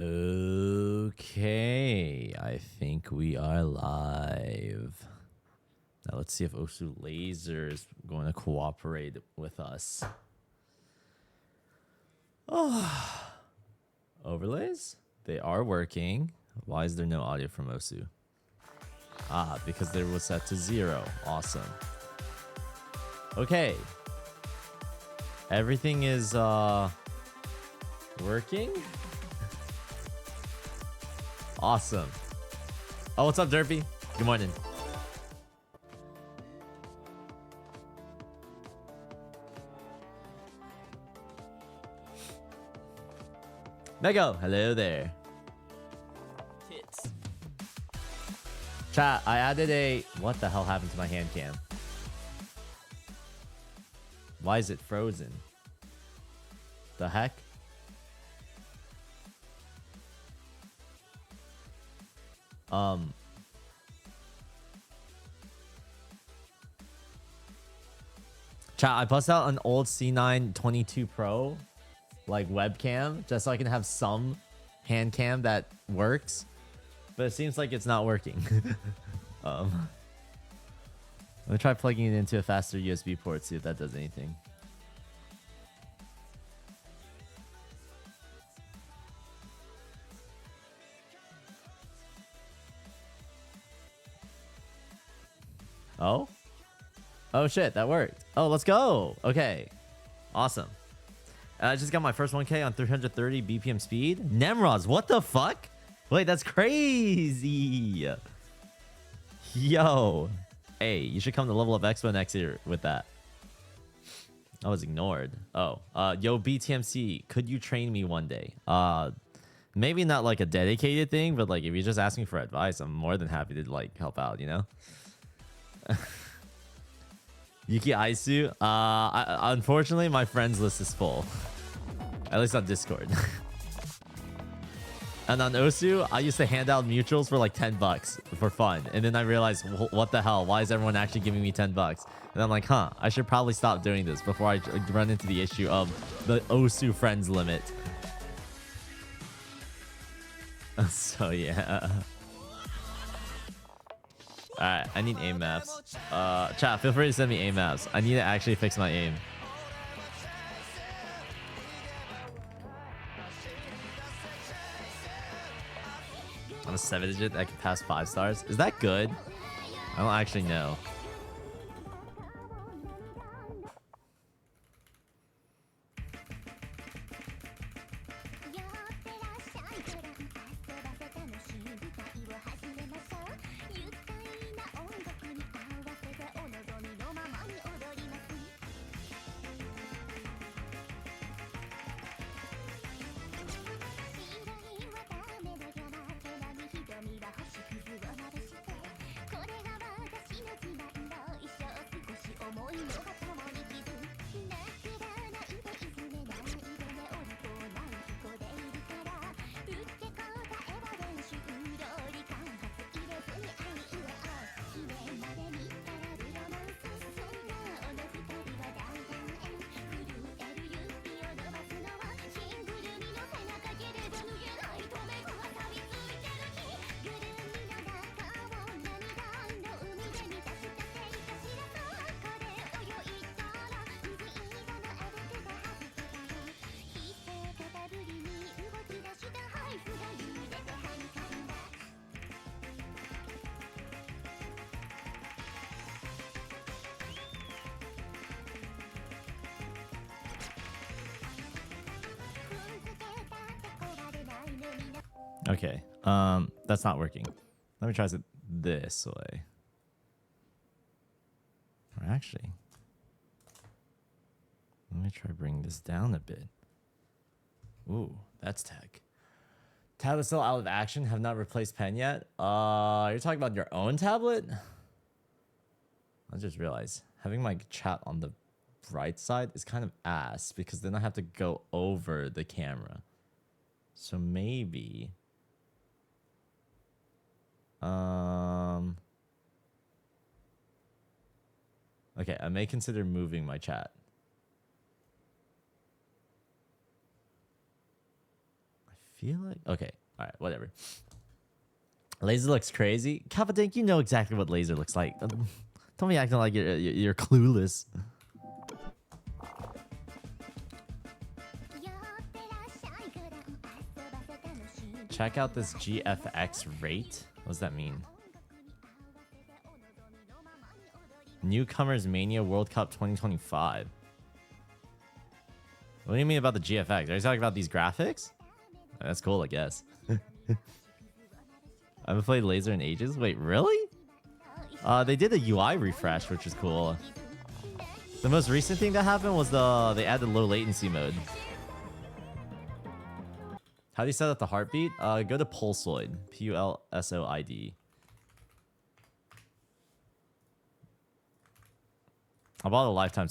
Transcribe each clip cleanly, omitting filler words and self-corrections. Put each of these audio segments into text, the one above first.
Okay, I think we are live. Now let's see if Osu Laser is going to cooperate with us. Oh, overlays? They are working. Why is there no audio from Osu? Ah, because they were set to 0. Awesome. Okay. Everything is working. Awesome. Oh, what's up, Derpy? Good morning. Mego, hello there. Tits. Chat, I added a... What the hell happened to my hand cam? Why is it frozen? The heck? Chat, I bust out an old C9 22 Pro like webcam just so I can have some hand cam that works, but it seems like it's not working. Let me try plugging it into a faster USB port, see if that does anything. Oh? Oh shit, that worked. Oh, let's go. Okay. Awesome. I just got my first 1K on 330 BPM speed. Nemroz, what the fuck? Wait, that's crazy. Yo. Hey, you should come to Level Up Expo next year with that. I was ignored. Oh. Yo, BTMC, could you train me one day? Maybe not like a dedicated thing, but like if you're just asking for advice, I'm more than happy to like help out, you know? Yuki Aisu, unfortunately my friends list is full. At least on Discord. And on Osu, I used to hand out mutuals for like 10 bucks for fun. And then I realized, what the hell? Why is everyone actually giving me 10 bucks? And I'm like, huh, I should probably stop doing this before I run into the issue of the Osu friends limit. So yeah. Alright, I need aim maps. Chat, feel free to send me aim maps. I need to actually fix my aim. On a 7-digit that can pass 5 stars. Is that good? I don't actually know. Okay, that's not working. Let me try it this way. Or actually, let me try bringing this down a bit. Ooh, that's tech. Tablet still out of action. Have not replaced pen yet. You're talking about your own tablet? I just realized having my chat on the right side is kind of ass because then I have to go over the camera. So maybe. Okay, I may consider moving my chat. I feel like okay. All right, whatever. Laser looks crazy. Kappadink, you know exactly what laser looks like. Don't be acting like you're clueless. Check out this GFX rate. What does that mean? Newcomers Mania World Cup 2025. What do you mean about the GFX? Are you talking about these graphics? That's cool, I guess. I haven't played Laser in ages. Wait, really? They did a UI refresh, which is cool. The most recent thing that happened was they added low latency mode. How do you set up the heartbeat? Go to Pulsoid. Pulsoid. I bought a lifetime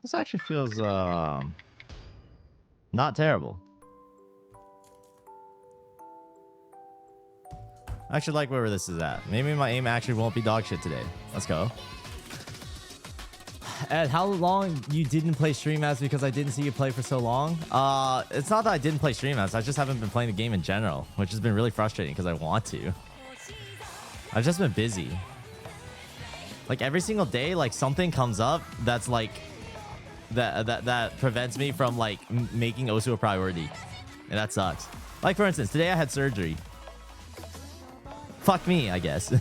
This actually feels not terrible. I actually like where this is at. Maybe my aim actually won't be dog shit today. Let's go. Ed, how long you didn't play Stream Ads because I didn't see you play for so long? It's not that I didn't play Stream Ads. I just haven't been playing the game in general, which has been really frustrating because I want to. I've just been busy. Like every single day, like something comes up that's like that prevents me from like making Osu a priority, and that sucks. Like for instance, today I had surgery. Fuck me, I guess.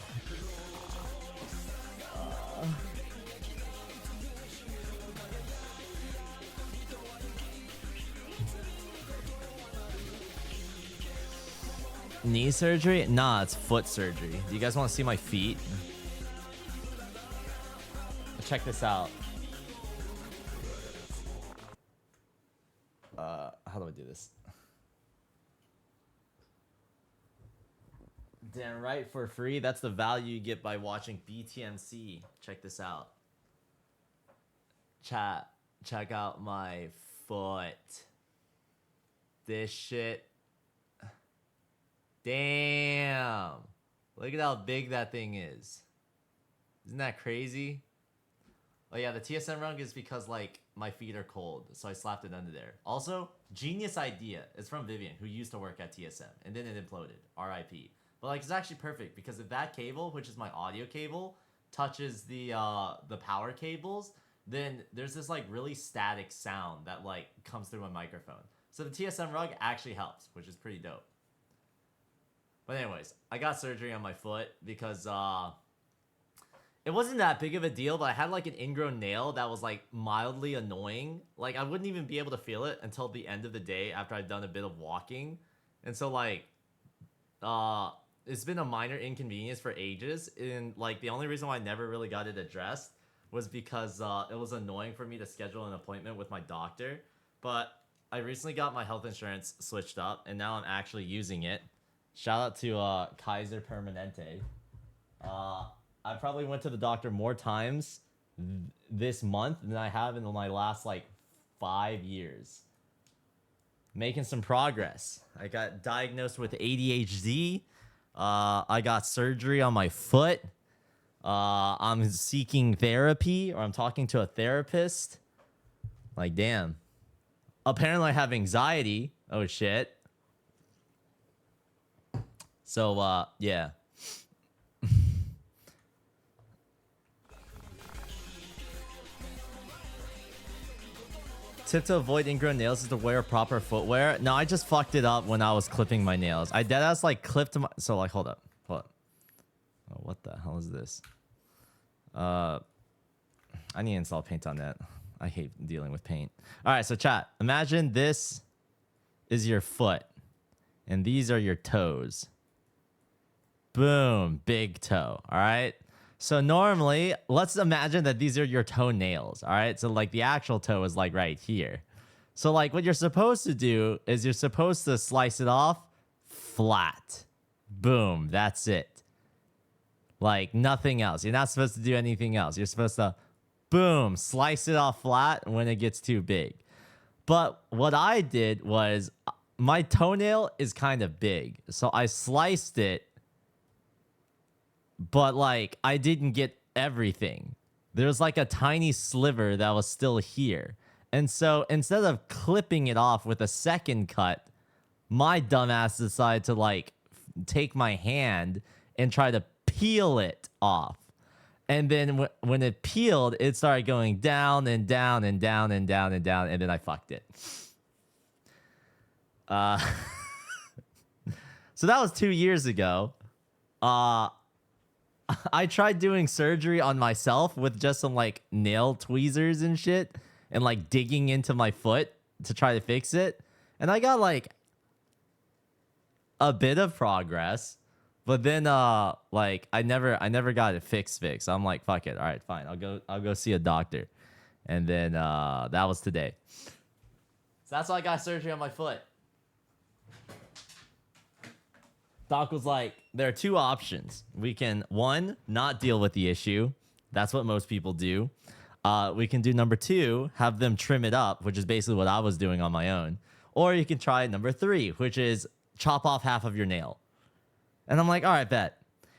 Knee surgery? Nah, it's foot surgery. Do you guys want to see my feet? Check this out. How do I do this? Damn right, for free. That's the value you get by watching BTMC. Check this out. Chat, check out my foot. This shit. Damn. Look at how big that thing is. Isn't that crazy? Oh yeah, the TSM rung is because like my feet are cold, so I slapped it under there. Also, genius idea. It's from Vivian, who used to work at TSM, and then it imploded. RIP. But like, it's actually perfect because if that cable, which is my audio cable, touches the power cables, then there's this like really static sound that like comes through my microphone. So the TSM rug actually helps, which is pretty dope. But anyways, I got surgery on my foot because it wasn't that big of a deal, but I had like an ingrown nail that was like mildly annoying. Like I wouldn't even be able to feel it until the end of the day after I'd done a bit of walking. And so like it's been a minor inconvenience for ages, and like the only reason why I never really got it addressed was because it was annoying for me to schedule an appointment with my doctor. But I recently got my health insurance switched up, and now I'm actually using it. Shout out to Kaiser Permanente. I probably went to the doctor more times this month than I have in my last like 5 years. Making some progress. I got diagnosed with ADHD. I got surgery on my foot. I'm seeking therapy, or I'm talking to a therapist. Like, damn. Apparently I have anxiety. Oh shit. So, yeah. Tip to avoid ingrown nails is to wear proper footwear. No, I just fucked it up when I was clipping my nails. I deadass like clipped my... So like, hold up. Oh, what the hell is this? I need to install paint on that. I hate dealing with paint. All right, so chat. Imagine this is your foot, and these are your toes. Boom, big toe. All right. So normally, let's imagine that these are your toenails, all right? So like the actual toe is like right here. So like what you're supposed to do is you're supposed to slice it off flat. Boom, that's it. Like nothing else. You're not supposed to do anything else. You're supposed to, boom, slice it off flat when it gets too big. But what I did was my toenail is kind of big. So I sliced it, but like I didn't get everything. There's like a tiny sliver that was still here. And so instead of clipping it off with a second cut, my dumbass decided to like take my hand and try to peel it off. And then when it peeled, it started going down and down and down and down and down, and then I fucked it. So that was 2 years ago. I tried doing surgery on myself with just some like nail tweezers and shit, and like digging into my foot to try to fix it. And I got like a bit of progress, but then like I never got it fixed. So I'm like, fuck it. All right, fine. I'll go see a doctor. And then that was today. So that's why I got surgery on my foot. Doc was like, there are two options. We can, one, not deal with the issue. That's what most people do. We can do number 2, have them trim it up, which is basically what I was doing on my own. Or you can try number 3, which is chop off half of your nail. And I'm like, all right, bet.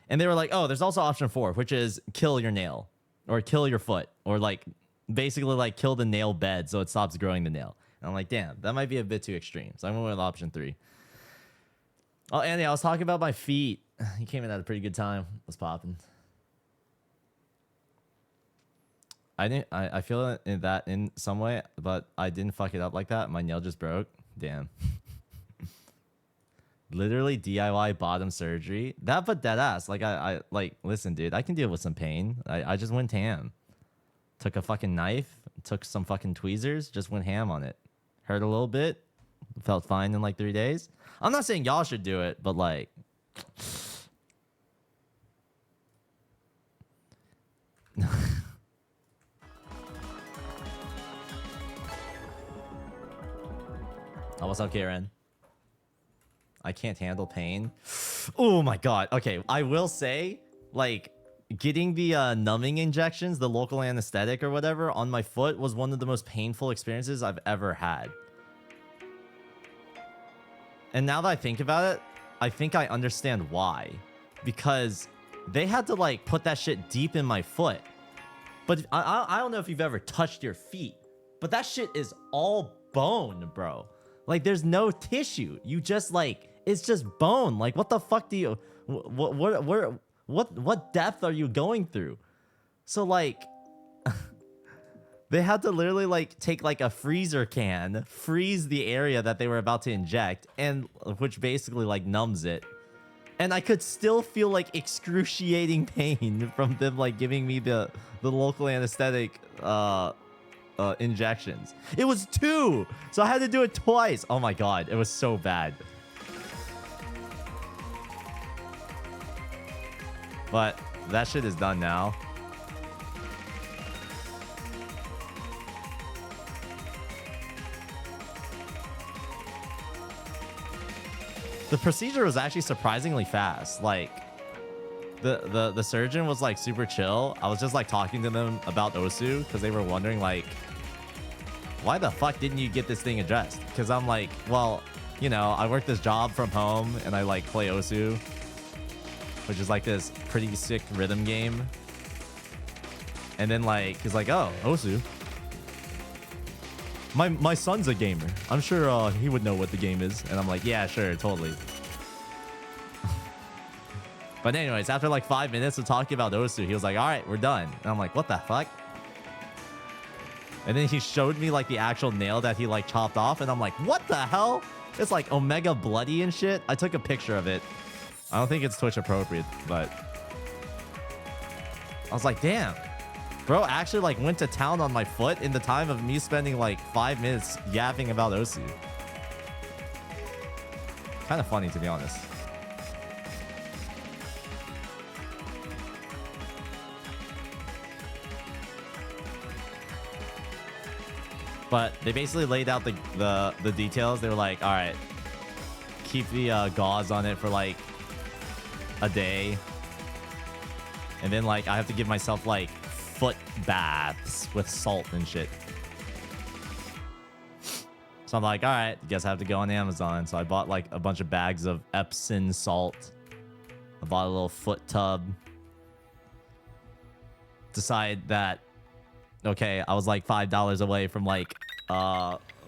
And they were like, oh, there's also option 4, which is kill your nail or kill your foot or like basically like kill the nail bed so it stops growing the nail. And I'm like, damn, that might be a bit too extreme. So I'm going with option 3. Oh, Andy, I was talking about my feet. He came in at a pretty good time. What's popping? I feel that in some way, but I didn't fuck it up like that. My nail just broke. Damn. Literally DIY bottom surgery. That but dead ass. Like I like listen, dude, I can deal with some pain. I just went ham. Took a fucking knife, took some fucking tweezers, just went ham on it. Hurt a little bit. Felt fine in like 3 days. I'm not saying y'all should do it, but like oh, what's up, Karen? I can't handle pain. Oh my god. Okay, I will say, like, getting the numbing injections, the local anesthetic or whatever, on my foot was one of the most painful experiences I've ever had. And now that I think about it, I think I understand why. Because they had to, like, put that shit deep in my foot. But I don't know if you've ever touched your feet, but that shit is all bone, bro. Like, there's no tissue. You just, like, it's just bone. Like, what the fuck do you... What depth are you going through? So, like... they had to literally, like, take, like, a freezer can, freeze the area that they were about to inject, and which basically, like, numbs it. And I could still feel, like, excruciating pain from them, like, giving me the local anesthetic, injections. It was 2, so I had to do it twice. Oh my god, it was so bad. But that shit is done now. The procedure was actually surprisingly fast. Like, the surgeon was like super chill. I was just like talking to them about Osu because they were wondering like, why the fuck didn't you get this thing addressed? Because I'm like, well, you know, I work this job from home and I like play Osu, which is like this pretty sick rhythm game. And then like, he's like, oh, Osu. My son's a gamer. I'm sure he would know what the game is. And I'm like, yeah, sure, totally. But anyways, after like 5 minutes of talking about Osu, he was like, all right, we're done. And I'm like, what the fuck? And then he showed me like the actual nail that he like chopped off. And I'm like, what the hell? It's like omega bloody and shit. I took a picture of it. I don't think it's Twitch appropriate, but I was like, damn. Bro actually like went to town on my foot in the time of me spending like 5 minutes yapping about Osu. Kind of funny, to be honest. But they basically laid out the details. They were like, all right, keep the gauze on it for like a day. And then like I have to give myself like foot baths with salt and shit. So I'm like, all right, guess I have to go on Amazon. So I bought like a bunch of bags of Epsom salt. I bought a little foot tub. Decide that, okay, I was like $5 away from like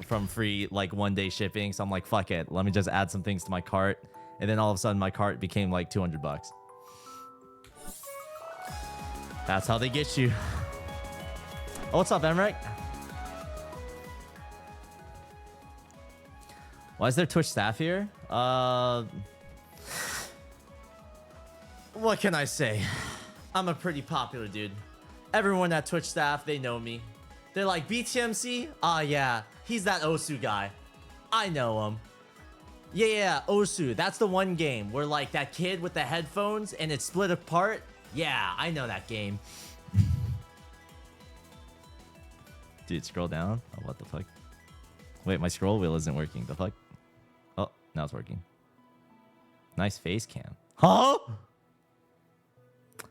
from free like 1-day shipping. So I'm like, fuck it, let me just add some things to my cart. And then all of a sudden my cart became like $200. That's how they get you. Oh, what's up, Emmerich? Why is there Twitch staff here? What can I say? I'm a pretty popular dude. Everyone at Twitch staff, they know me. They're like, BTMC? Ah, yeah, he's that Osu guy. I know him. Yeah, Osu. That's the one game where like that kid with the headphones and it's split apart. Yeah, I know that game. Dude, scroll down. Oh, what the fuck? Wait, my scroll wheel isn't working. The fuck? Oh, now it's working. Nice face cam. Huh?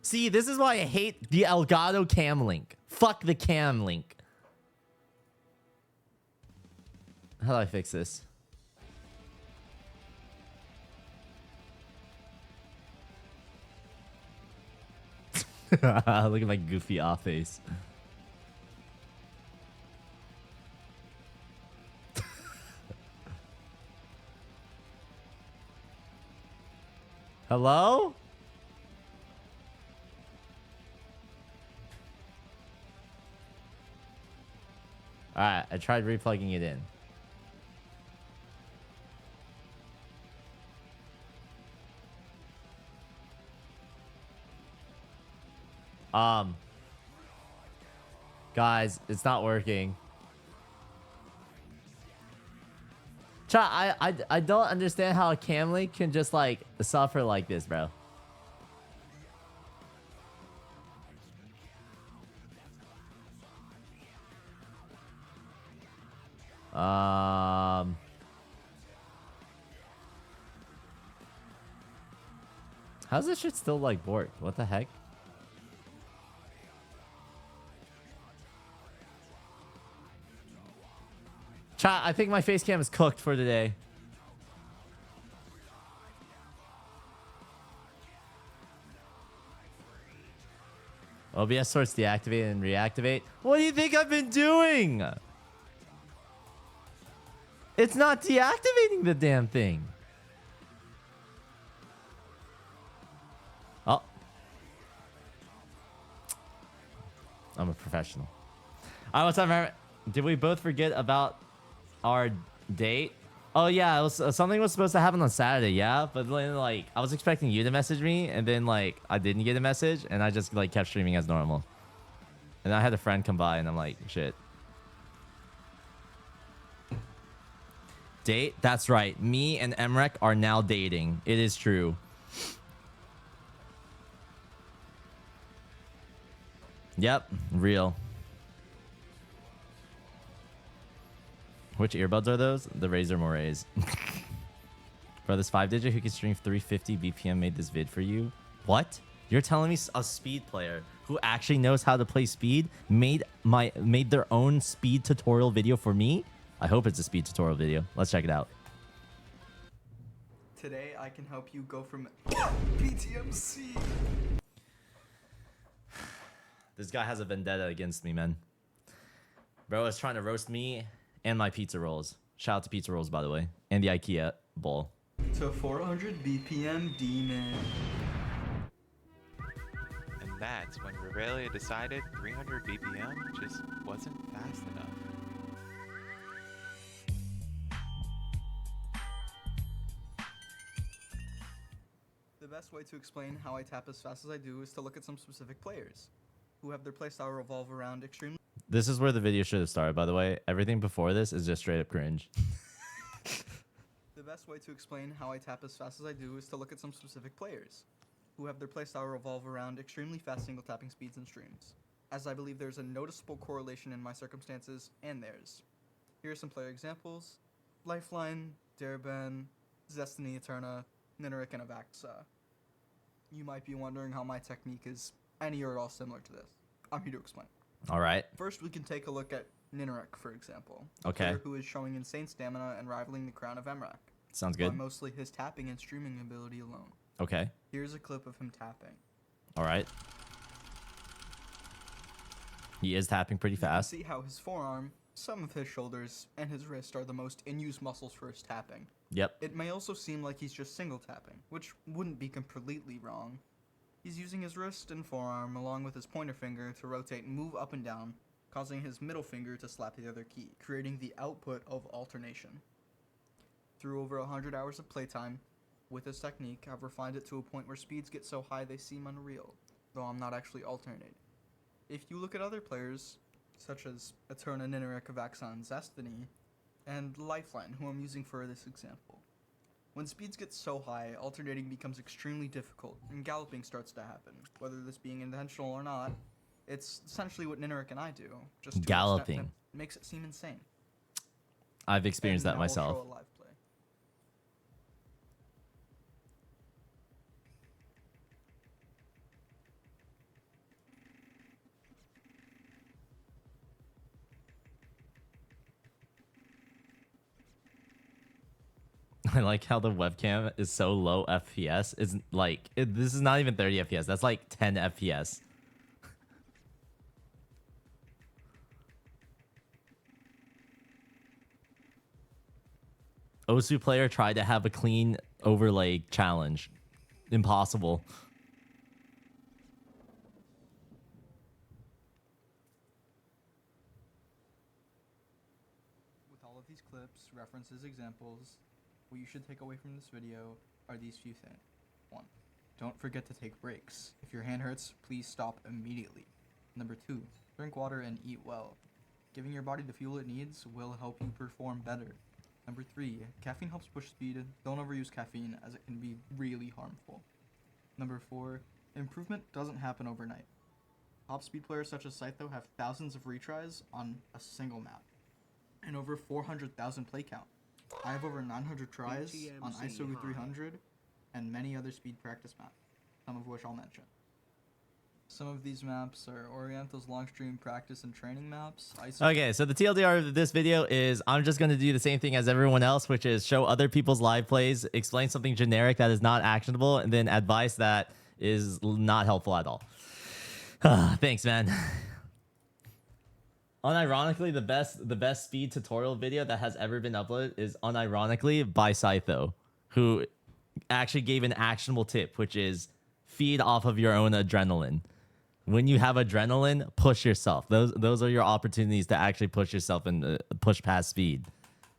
See, this is why I hate the Elgato cam link. Fuck the cam link. How do I fix this? Look at my goofy off face. Hello? Alright, I tried replugging it in. Guys, it's not working. Chat, I don't understand how a cam link can just like suffer like this, bro. How's this shit still like borked? What the heck? Chat, I think my face cam is cooked for today. OBS sorts deactivate and reactivate. What do you think I've been doing? It's not deactivating the damn thing. Oh. I'm a professional. All right, what's up, man? Did we both forget about our date? Oh yeah, it was, something was supposed to happen on Saturday, yeah, but then like I was expecting you to message me, and then like I didn't get a message, and I just like kept streaming as normal. And I had a friend come by, and I'm like, shit. Date? That's right. Me and Emrek are now dating. It is true. Yep, real. Which earbuds are those? The Razer Morays. Bro, this 5-digit who can stream 350 BPM made this vid for you. What? You're telling me a speed player who actually knows how to play speed made their own speed tutorial video for me? I hope it's a speed tutorial video. Let's check it out. Today I can help you go from BTMC. This guy has a vendetta against me, man. Bro is trying to roast me and my pizza rolls. Shout out to pizza rolls, by the way. And the IKEA bowl. To 400 BPM demon. And that's when Revelia decided 300 BPM just wasn't fast enough. The best way to explain how I tap as fast as I do is to look at some specific players who have their playstyle revolve around extremely. This is where the video should have started, by the way. Everything before this is just straight up cringe. The best way to explain how I tap as fast as I do is to look at some specific players who have their playstyle revolve around extremely fast single tapping speeds and streams, as I believe there's a noticeable correlation in my circumstances and theirs. Here are some player examples: Lifeline, Dareben, Zestiny Eterna, Nineric, and Avaxa. You might be wondering how my technique is any or at all similar to this. I'm here to explain. All right. First, we can take a look at Nineric, for example. Okay. A player who is showing insane stamina and rivaling the crown of Emrak. Sounds good. By mostly his tapping and streaming ability alone. Okay. Here's a clip of him tapping. All right. He is tapping pretty fast. You can see how his forearm, some of his shoulders, and his wrist are the most in-use muscles for his tapping. Yep. It may also seem like he's just single tapping, which wouldn't be completely wrong. He's using his wrist and forearm along with his pointer finger to rotate and move up and down, causing his middle finger to slap the other key, creating the output of alternation. Through over 100 hours of playtime, with this technique, I've refined it to a point where speeds get so high they seem unreal, though I'm not actually alternating. If you look at other players, such as Eterna, Nineric, Avaxa, and Zestiny, and Lifeline, who I'm using for this example, when speeds get so high, alternating becomes extremely difficult, and galloping starts to happen. Whether this being intentional or not, it's essentially what Nineric and I do, just to Galloping. an extent that makes it seem insane. I've experienced that And now I'll myself. show a live play. I like how the webcam is so low FPS. It's like this is not even 30 FPS. That's like 10 FPS. Osu player tried to have a clean overlay challenge. Impossible. With all of these clips, references, examples, what you should take away from this video are these few things. 1. Don't forget to take breaks. If your hand hurts, please stop immediately. Number 2. Drink water and eat well. Giving your body the fuel it needs will help you perform better. Number 3. Caffeine helps push speed. Don't overuse caffeine as it can be really harmful. Number 4. Improvement doesn't happen overnight. Top speed players such as Scytho have thousands of retries on a single map and over 400,000 play count. I have over 900 tries BTMC on ISO 300 and many other speed practice maps, some of which I'll mention. Some of these maps are Oriental's long stream practice and training maps. Okay, so the TLDR of this video is I'm just going to do the same thing as everyone else, which is show other people's live plays, explain something generic that is not actionable, and then advice that is not helpful at all. Thanks, man. Unironically, the best speed tutorial video that has ever been uploaded is unironically by Scytho, who actually gave an actionable tip, which is feed off of your own adrenaline. When you have adrenaline, push yourself. Those are your opportunities to actually push yourself and push past speed.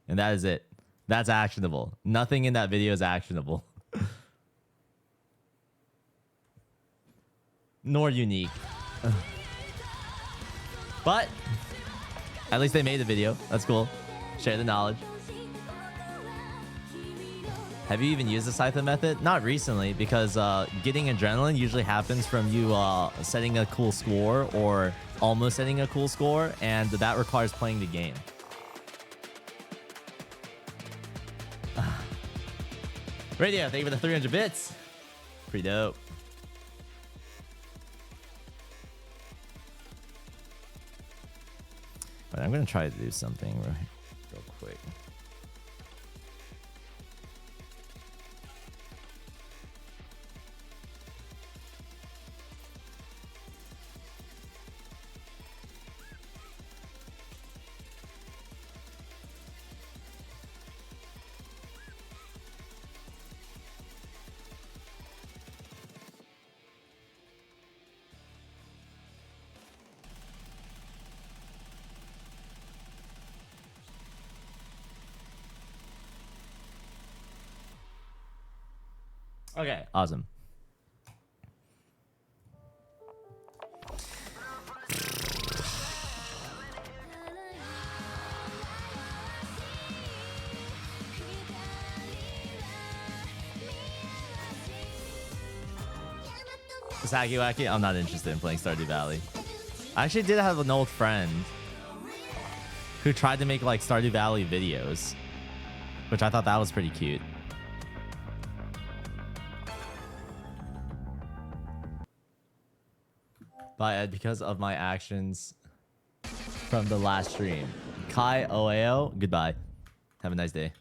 And that is it. That's actionable. Nothing in that video is actionable. Nor unique. But at least they made the video. That's cool. Share the knowledge. Have you even used the Scytho method? Not recently, because getting adrenaline usually happens from you setting a cool score or almost setting a cool score, and that requires playing the game. Radio, thank you for the 300 bits. Pretty dope. But I'm going to try to do something real quick. Okay, awesome. Saki Wacky, I'm not interested in playing Stardew Valley. I actually did have an old friend who tried to make like Stardew Valley videos, which I thought that was pretty cute. But because of my actions from the last stream. Kai Oeo, goodbye. Have a nice day.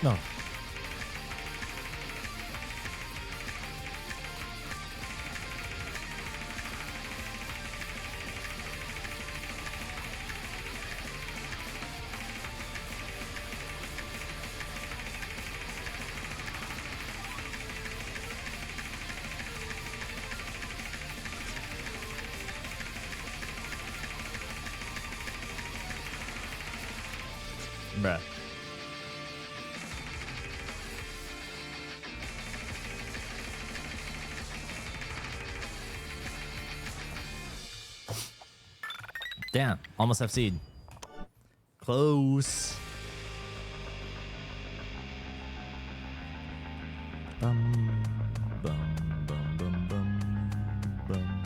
No. Bruh. Damn, almost FC'd. Close. Bum, bum, bum, bum, bum, bum.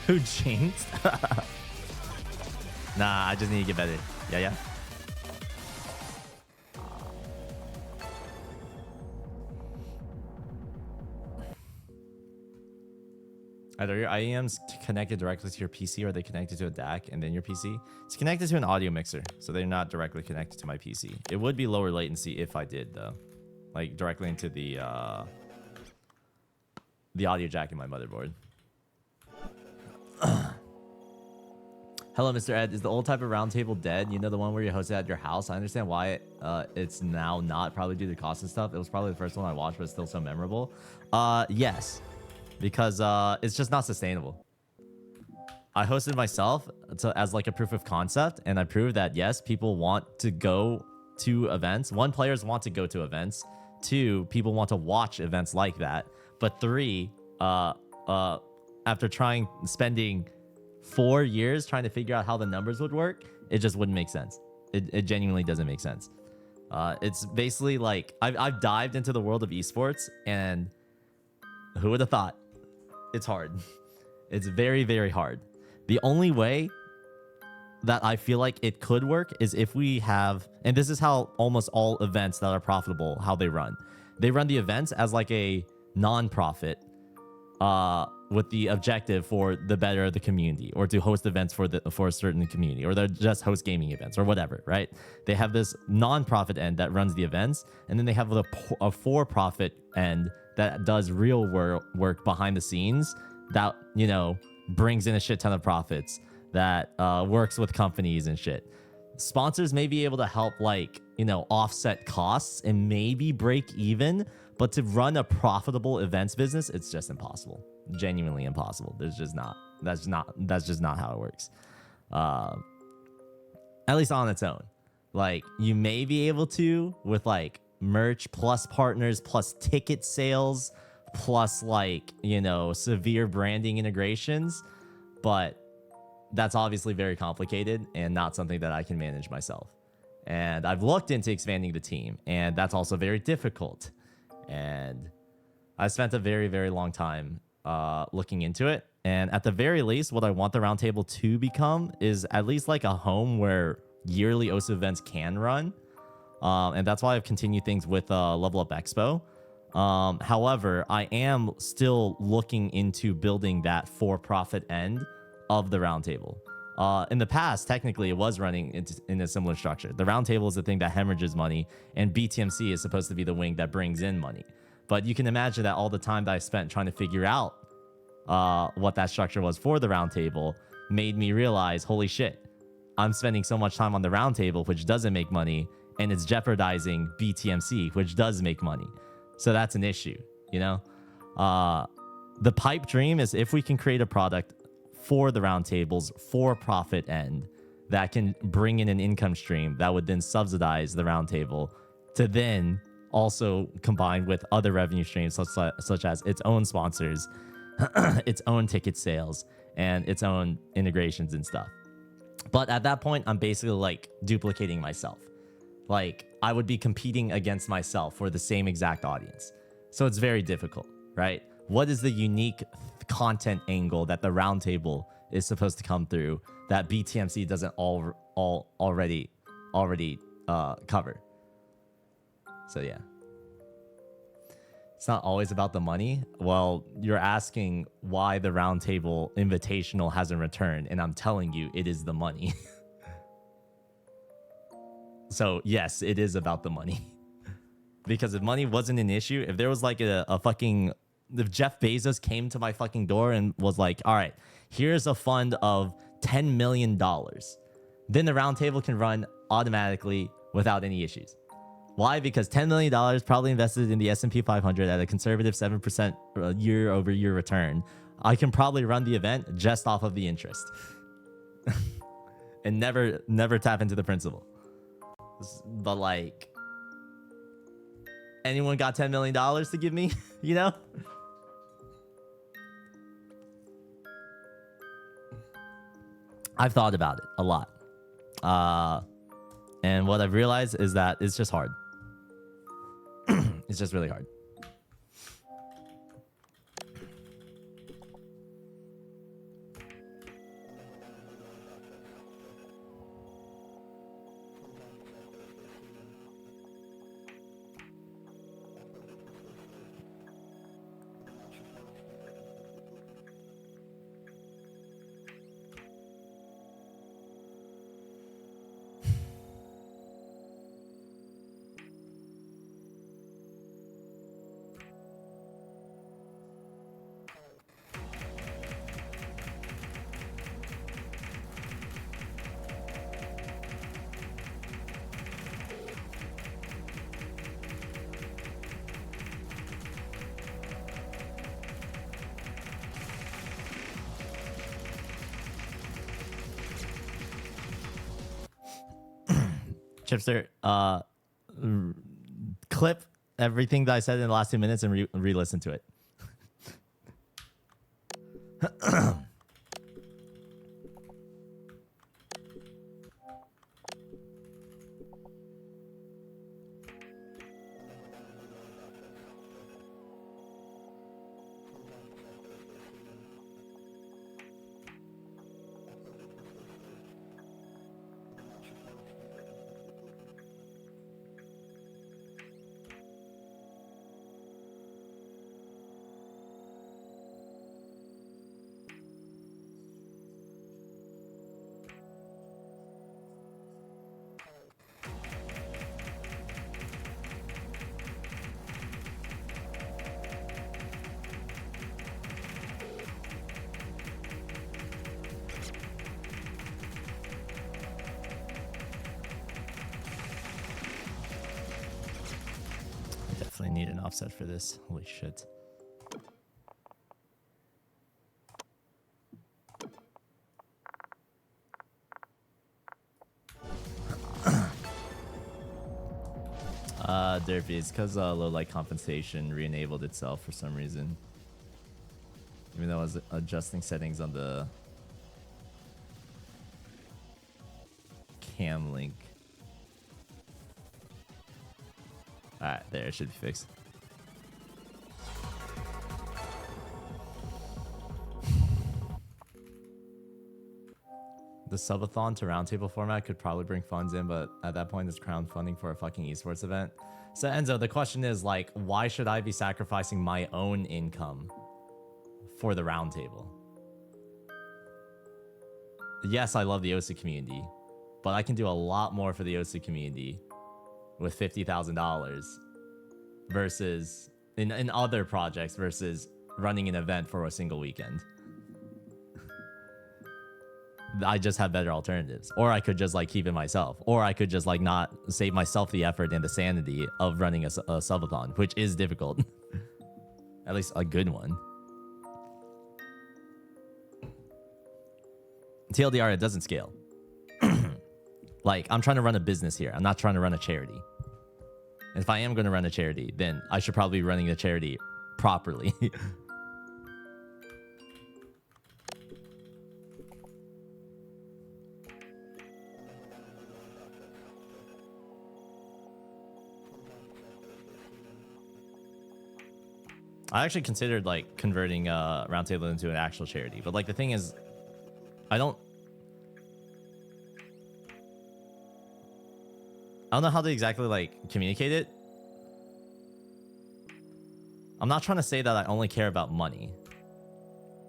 Who jinxed? Nah, I just need to get better. Yeah, yeah. Either your IEMs connected directly to your PC or are they connected to a DAC and then your PC? It's connected to an audio mixer, so they're not directly connected to my PC. It would be lower latency if I did, though. Like, directly into the audio jack in my motherboard. Hello, Mr. Ed. Is the old type of roundtable dead? You know, the one where you hosted at your house? I understand why it's now not, probably due to cost and stuff. It was probably the first one I watched, but it's still so memorable. Yes. Because it's just not sustainable. I hosted myself as like a proof of concept, and I proved that yes, people want to go to events. One, players want to go to events. Two, people want to watch events like that. But three, after spending 4 years trying to figure out how the numbers would work, it just wouldn't make sense. It genuinely doesn't make sense. It's basically like I've dived into the world of esports, and who would have thought? It's hard. It's very, very hard. The only way that I feel like it could work is if we have, and this is how almost all events that are profitable, how they run. They run the events as like a non-profit with the objective for the better of the community, or to host events for a certain community, or they're just host gaming events or whatever, right? They have this non-profit end that runs the events, and then they have a for-profit end that does real work behind the scenes that, you know, brings in a shit ton of profits, that works with companies and shit. Sponsors may be able to help, like, you know, offset costs and maybe break even, but to run a profitable events business, it's just impossible. Genuinely impossible. There's just not. That's just not how it works. At least on its own. Like, you may be able to with like merch plus partners plus ticket sales plus, like, you know, severe branding integrations, but that's obviously very complicated and not something that I can manage myself. And I've looked into expanding the team, and that's also very difficult. And I spent a very, very long time looking into it. And at the very least, what I want the roundtable to become is at least like a home where yearly OSU events can run. And that's why I've continued things with Level Up Expo. However, I am still looking into building that for-profit end of the roundtable. In the past, technically, it was running in a similar structure. The roundtable is the thing that hemorrhages money, and BTMC is supposed to be the wing that brings in money. But you can imagine that all the time that I spent trying to figure out what that structure was for the roundtable made me realize, holy shit, I'm spending so much time on the roundtable, which doesn't make money, and it's jeopardizing BTMC, which does make money. So that's an issue, you know? The pipe dream is if we can create a product for the roundtable's for-profit end that can bring in an income stream that would then subsidize the roundtable to then also combine with other revenue streams such as its own sponsors, its own ticket sales, and its own integrations and stuff. But at that point, I'm basically like duplicating myself. Like, I would be competing against myself for the same exact audience. So it's very difficult, right? What is the unique content angle that the roundtable is supposed to come through that BTMC doesn't already cover? So yeah. It's not always about the money. Well, you're asking why the roundtable invitational hasn't returned, and I'm telling you it is the money. So yes, it is about the money. Because if money wasn't an issue, if there was like a fucking, if Jeff Bezos came to my fucking door and was like, all right, here's a fund of $10 million, then the roundtable can run automatically without any issues. Why? Because $10 million probably invested in the S&P 500 at a conservative 7% year over year return. I can probably run the event just off of the interest and never tap into the principal. But like, anyone got $10 million to give me, you know? I've thought about it a lot. And what I've realized is that it's just hard. It's just really hard. Chipster, clip everything that I said in the last 2 minutes and re-listen to it. Definitely need an offset for this. Holy shit. Derpy, it's because low light compensation re-enabled itself for some reason. Even though I was adjusting settings on the cam link. Alright, there, it should be fixed. The subathon to roundtable format could probably bring funds in, but at that point it's crowdfunding for a fucking esports event. So Enzo, the question is like, why should I be sacrificing my own income for the roundtable? Yes, I love the OSU community, but I can do a lot more for the OSU community with $50,000 versus in other projects versus running an event for a single weekend. I just have better alternatives, or I could just like keep it myself, or I could just like not save myself the effort and the sanity of running a subathon, which is difficult. At least a good one. TLDR, it doesn't scale. Like, I'm trying to run a business here. I'm not trying to run a charity. And if I am going to run a charity, then I should probably be running the charity properly. I actually considered like converting Roundtable into an actual charity, but like the thing is, I don't know how to exactly like communicate it, I'm not trying to say that I only care about money.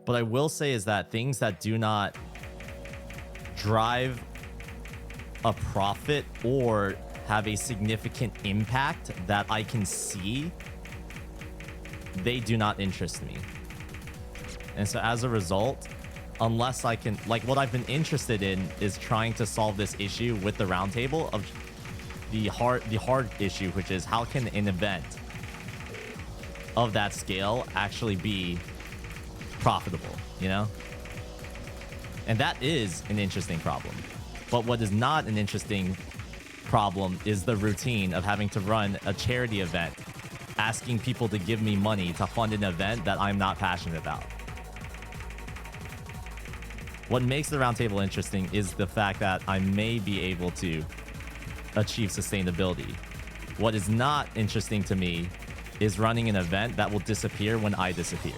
What I will say is that things that do not drive a profit or have a significant impact that I can see, they do not interest me. And so as a result, unless I can, like, what I've been interested in is trying to solve this issue with the roundtable of the hard issue, which is how can an event of that scale actually be profitable, you know? And that is an interesting problem. But what is not an interesting problem is the routine of having to run a charity event, asking people to give me money to fund an event that I'm not passionate about. What makes the roundtable interesting is the fact that I may be able to achieve sustainability. What is not interesting to me is running an event that will disappear when I disappear.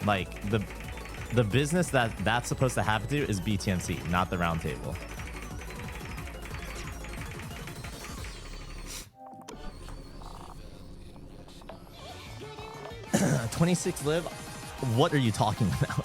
Like, the business that's supposed to happen to is BTMC, not the roundtable. 26 live? What are you talking about?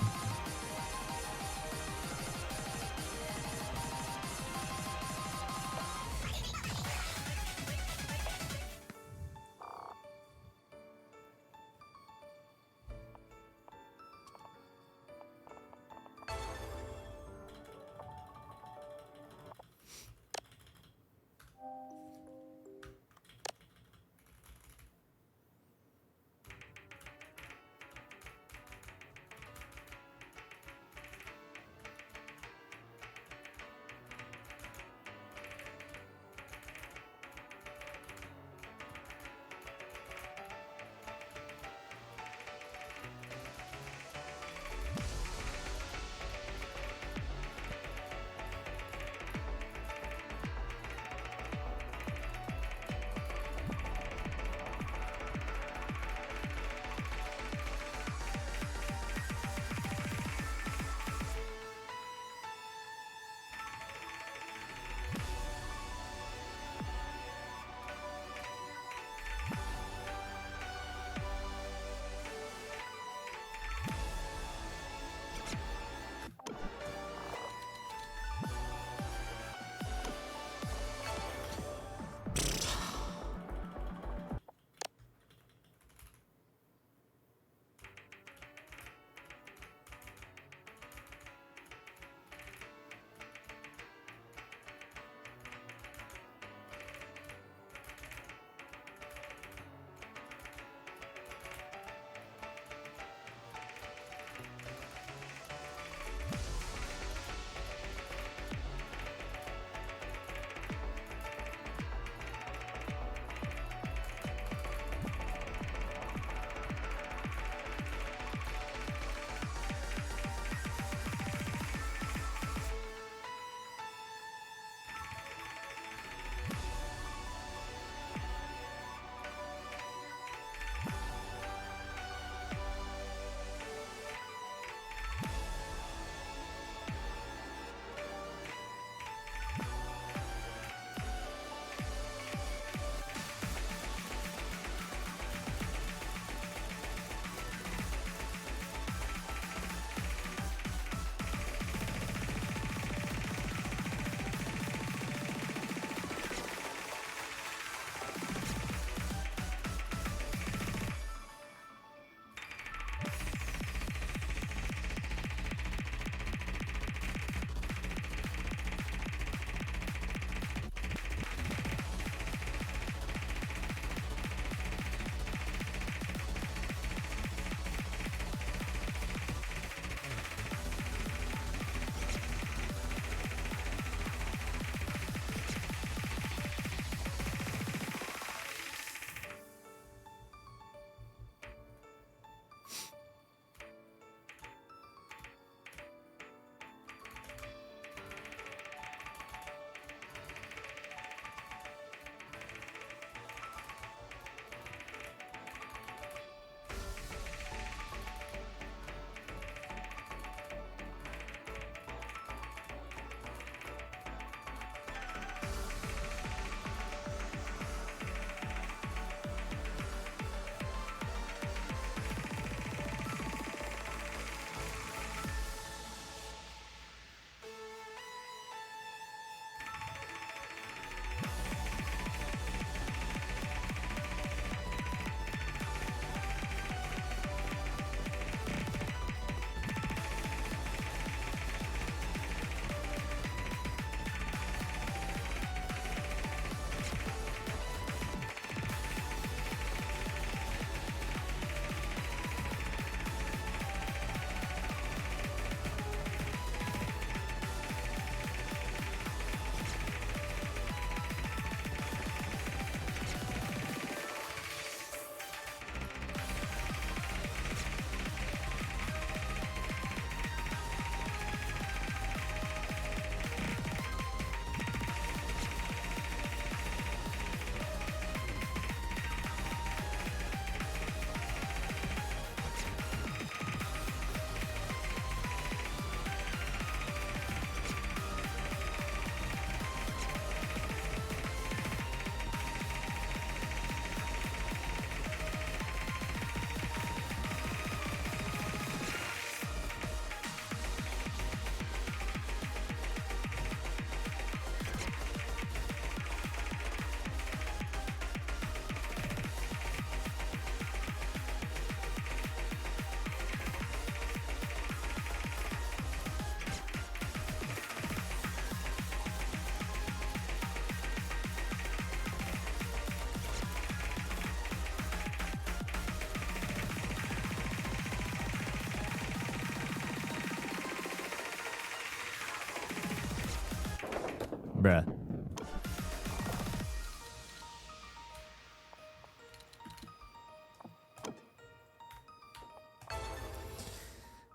Bruh.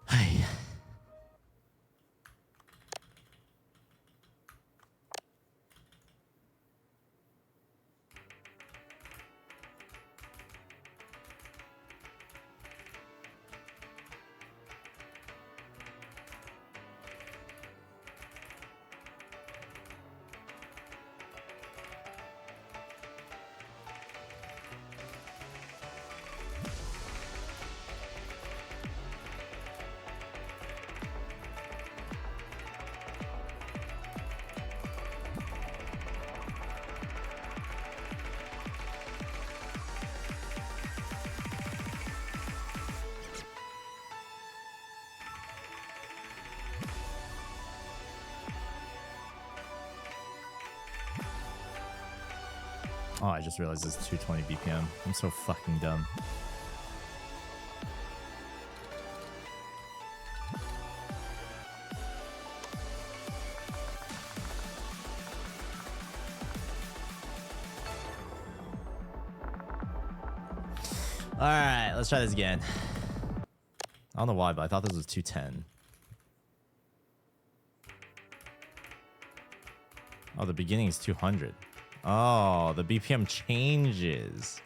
Hey. Oh, I just realized it's 220 BPM. I'm so fucking dumb. All right, let's try this again. I don't know why, but I thought this was 210. Oh, the beginning is 200. Oh, the BPM changes.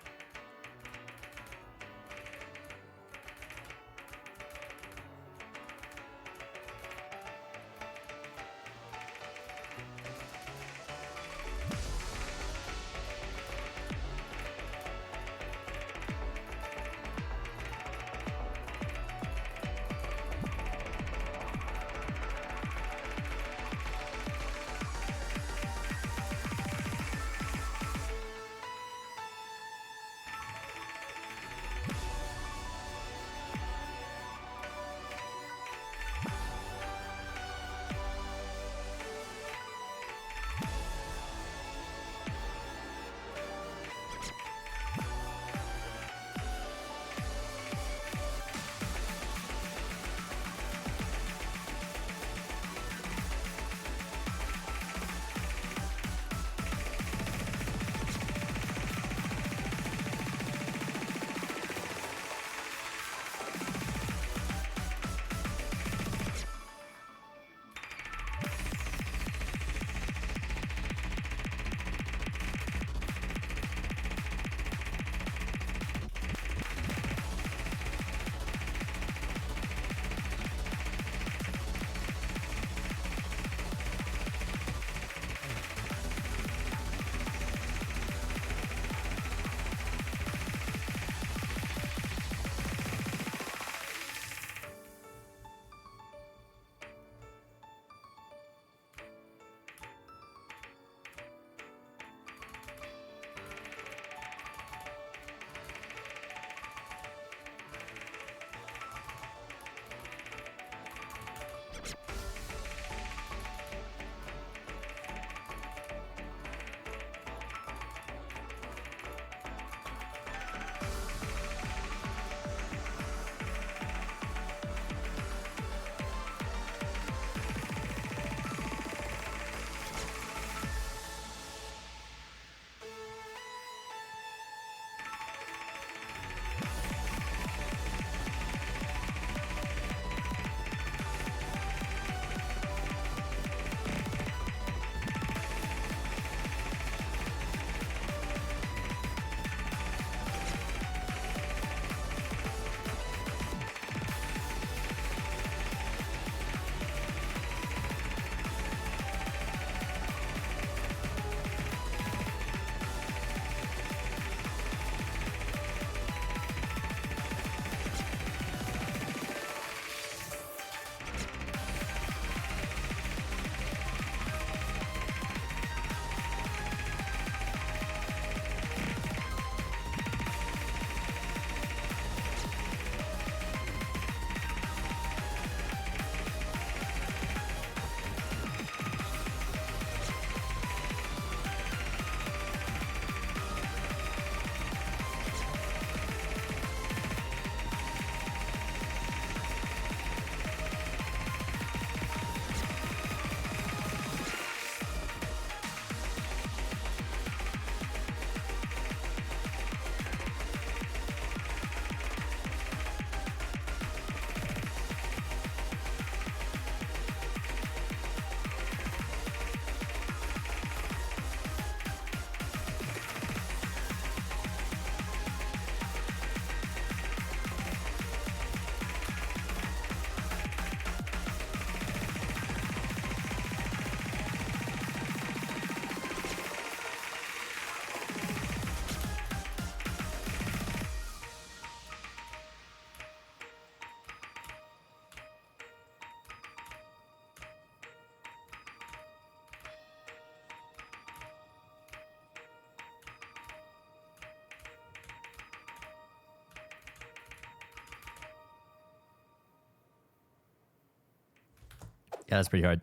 Yeah, that's pretty hard.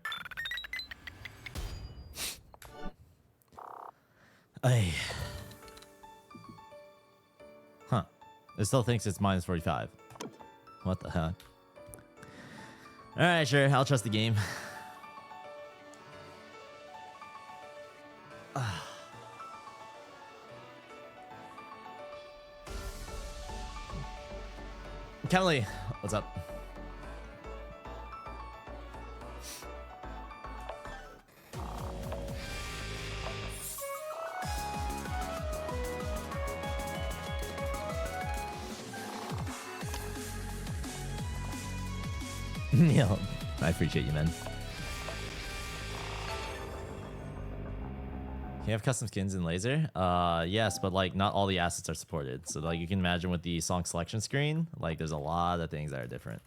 Ay. Huh. It still thinks it's minus 45. What the heck? Alright, sure. I'll trust the game. Kelly, what's up? Neil, I appreciate you, man. Can you have custom skins in laser? Yes, but like not all the assets are supported. So like you can imagine with the song selection screen, like there's a lot of things that are different.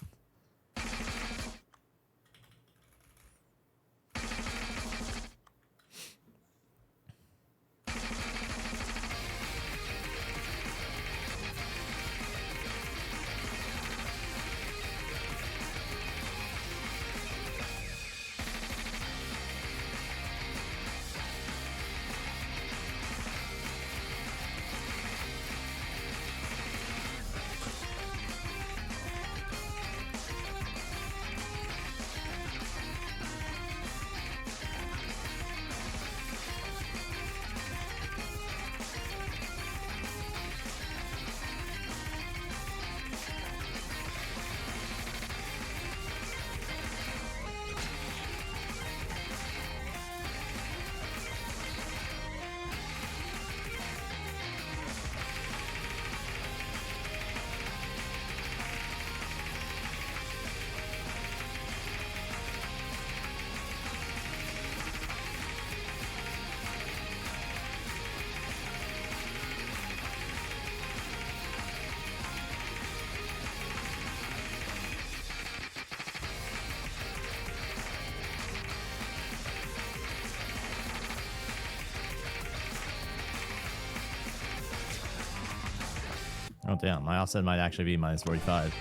Oh damn, my offset might actually be minus 45.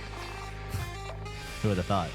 Who would have thought?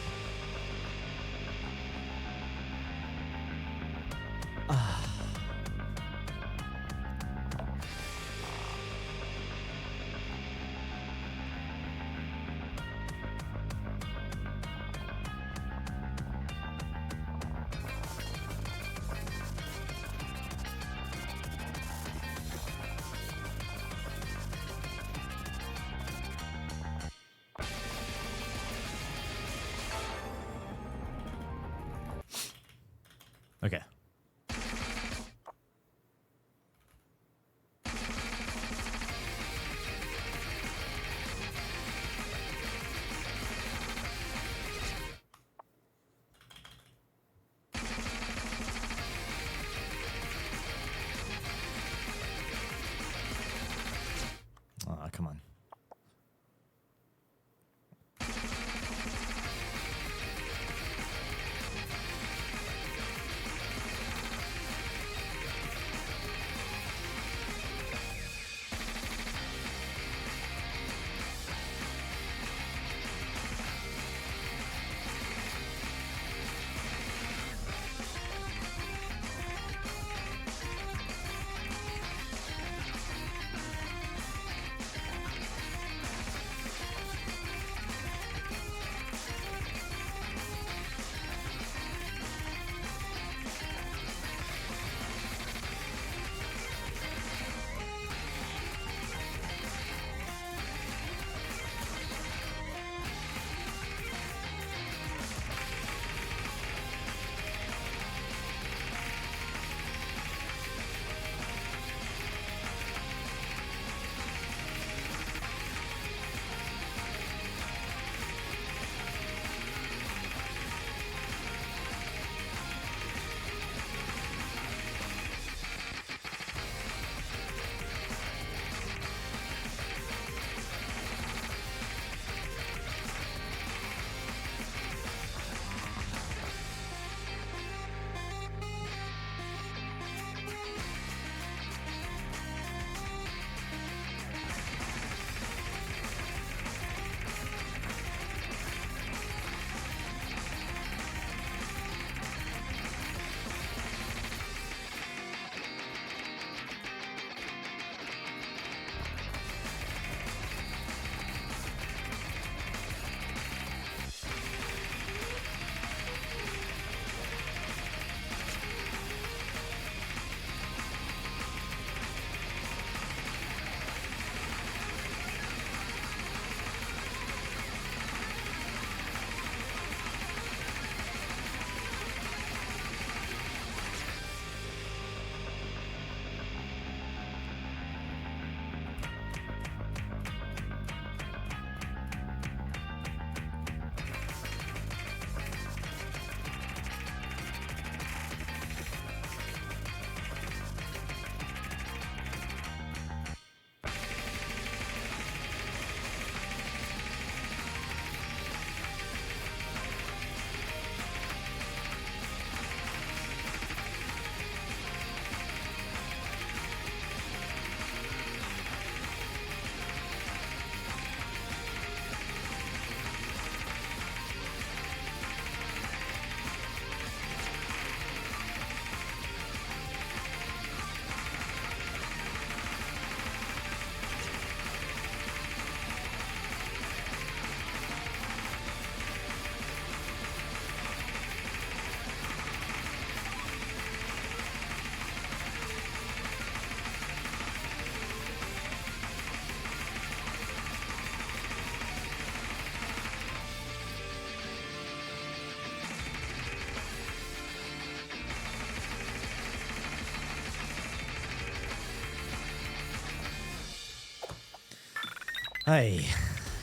Hey,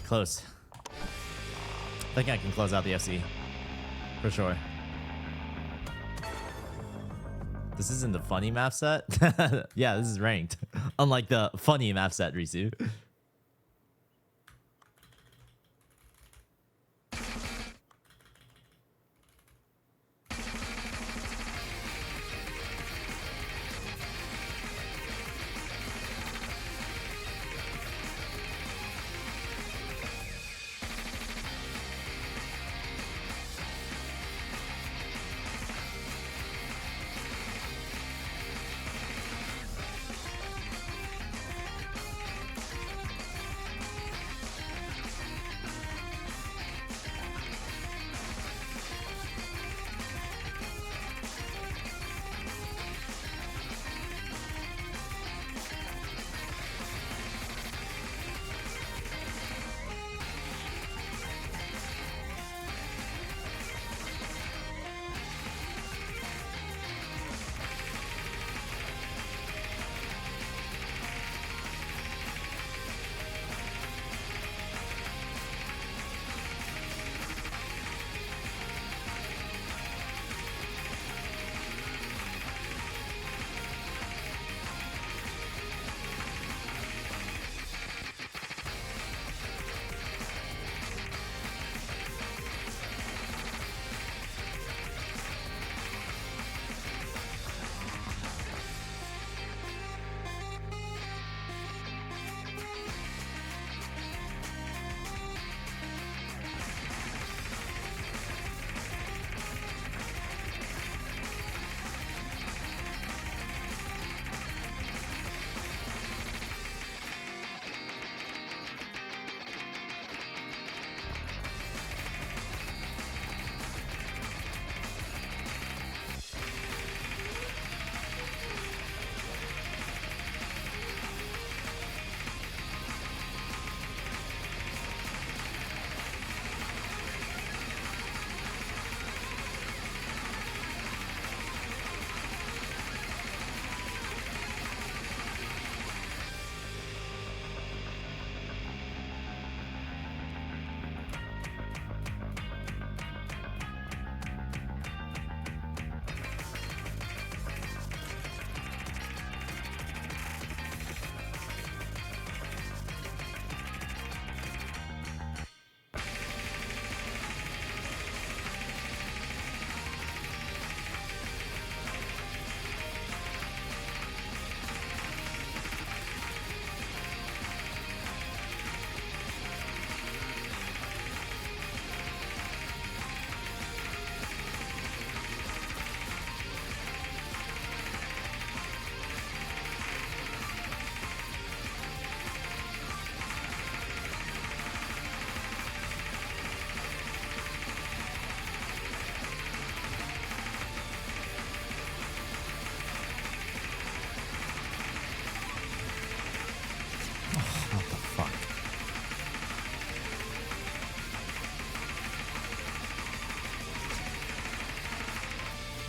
close. I think I can close out the FC. For sure. This isn't the funny map set? Yeah, this is ranked. Unlike the funny map set, Risu.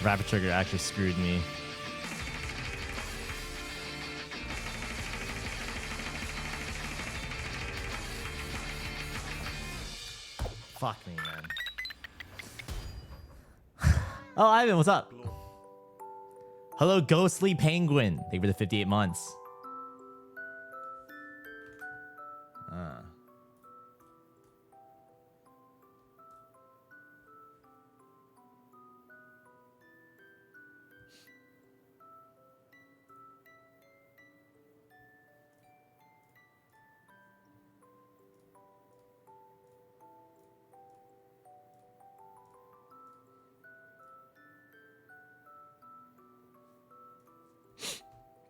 Rapid trigger actually screwed me. Fuck me, man. Oh, Ivan, what's up? Hello, Ghostly Penguin. Thank you for the 58 months.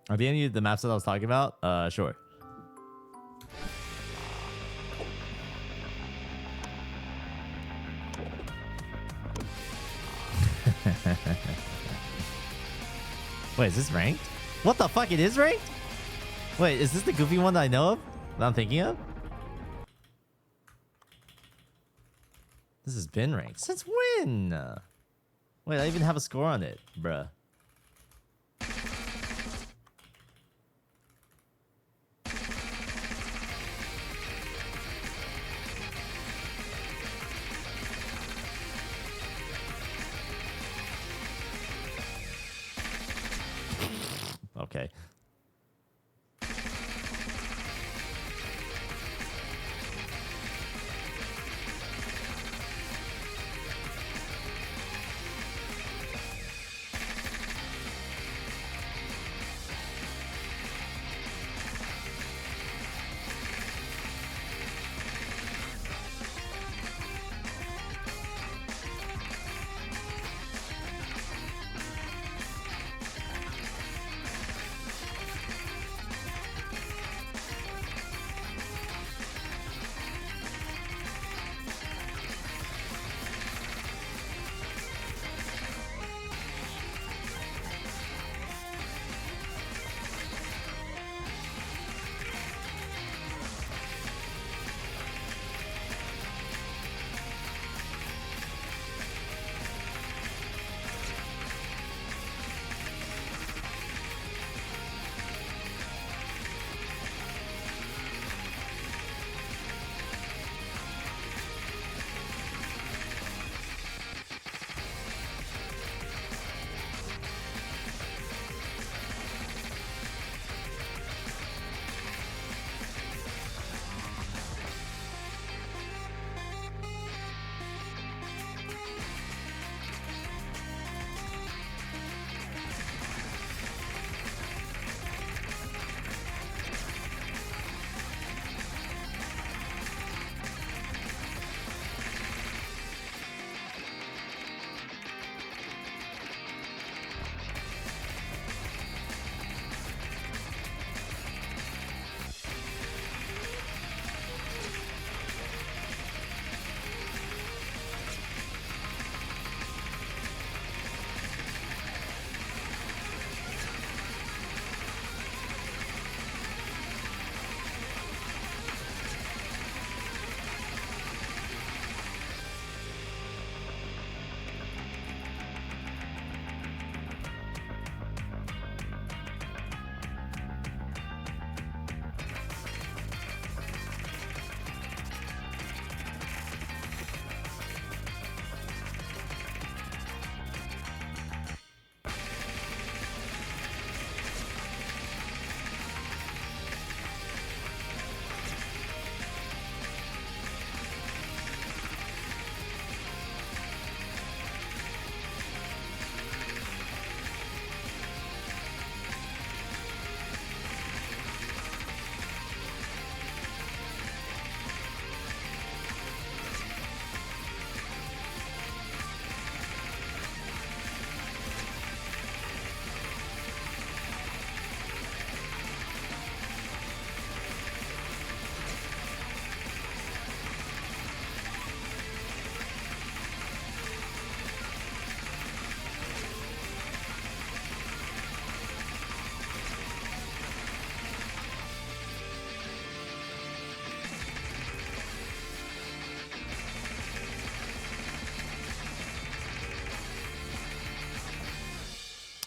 Are the any of the maps that I was talking about? Sure. Wait, is this ranked? What the fuck? It is ranked? Wait, is this the goofy one that I know of? That I'm thinking of? This has been ranked. Since when? Wait, I even have a score on it, bruh.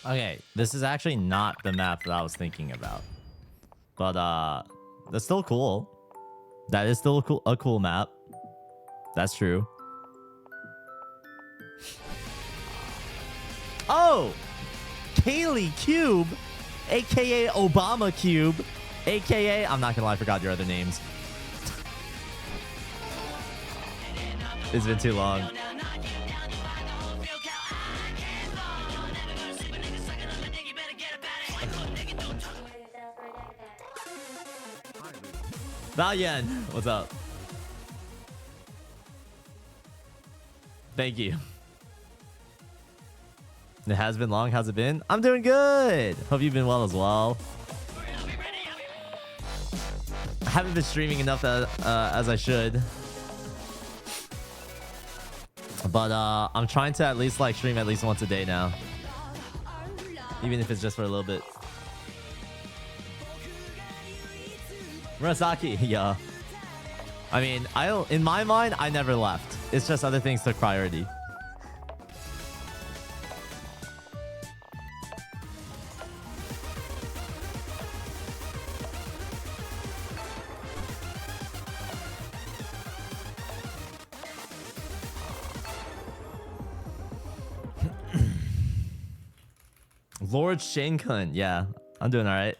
Okay, this is actually not the map that I was thinking about. But that's still cool. That is still a cool map. That's true. Oh! Kaylee Cube, aka Obama Cube, aka I'm not gonna lie, I forgot your other names. It's been too long. Valyen, what's up? Thank you. It has been long. How's it been? I'm doing good. Hope you've been well as well. I haven't been streaming enough as I should. But I'm trying to at least like stream at least once a day now. Even if it's just for a little bit. Murasaki, yeah. I mean, in my mind, I never left. It's just other things took priority. Lord Shankun, yeah, I'm doing all right.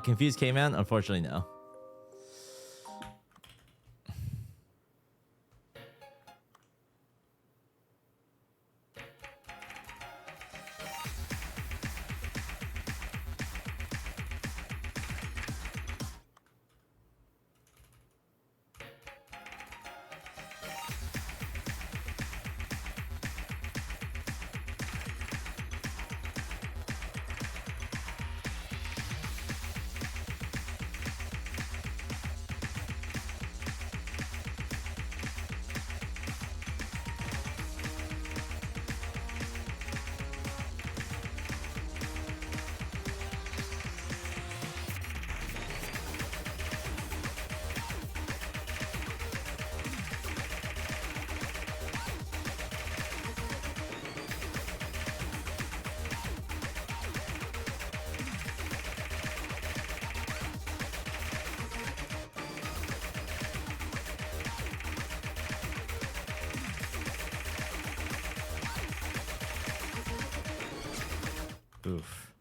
Confused K-Man? Unfortunately, no. Oof.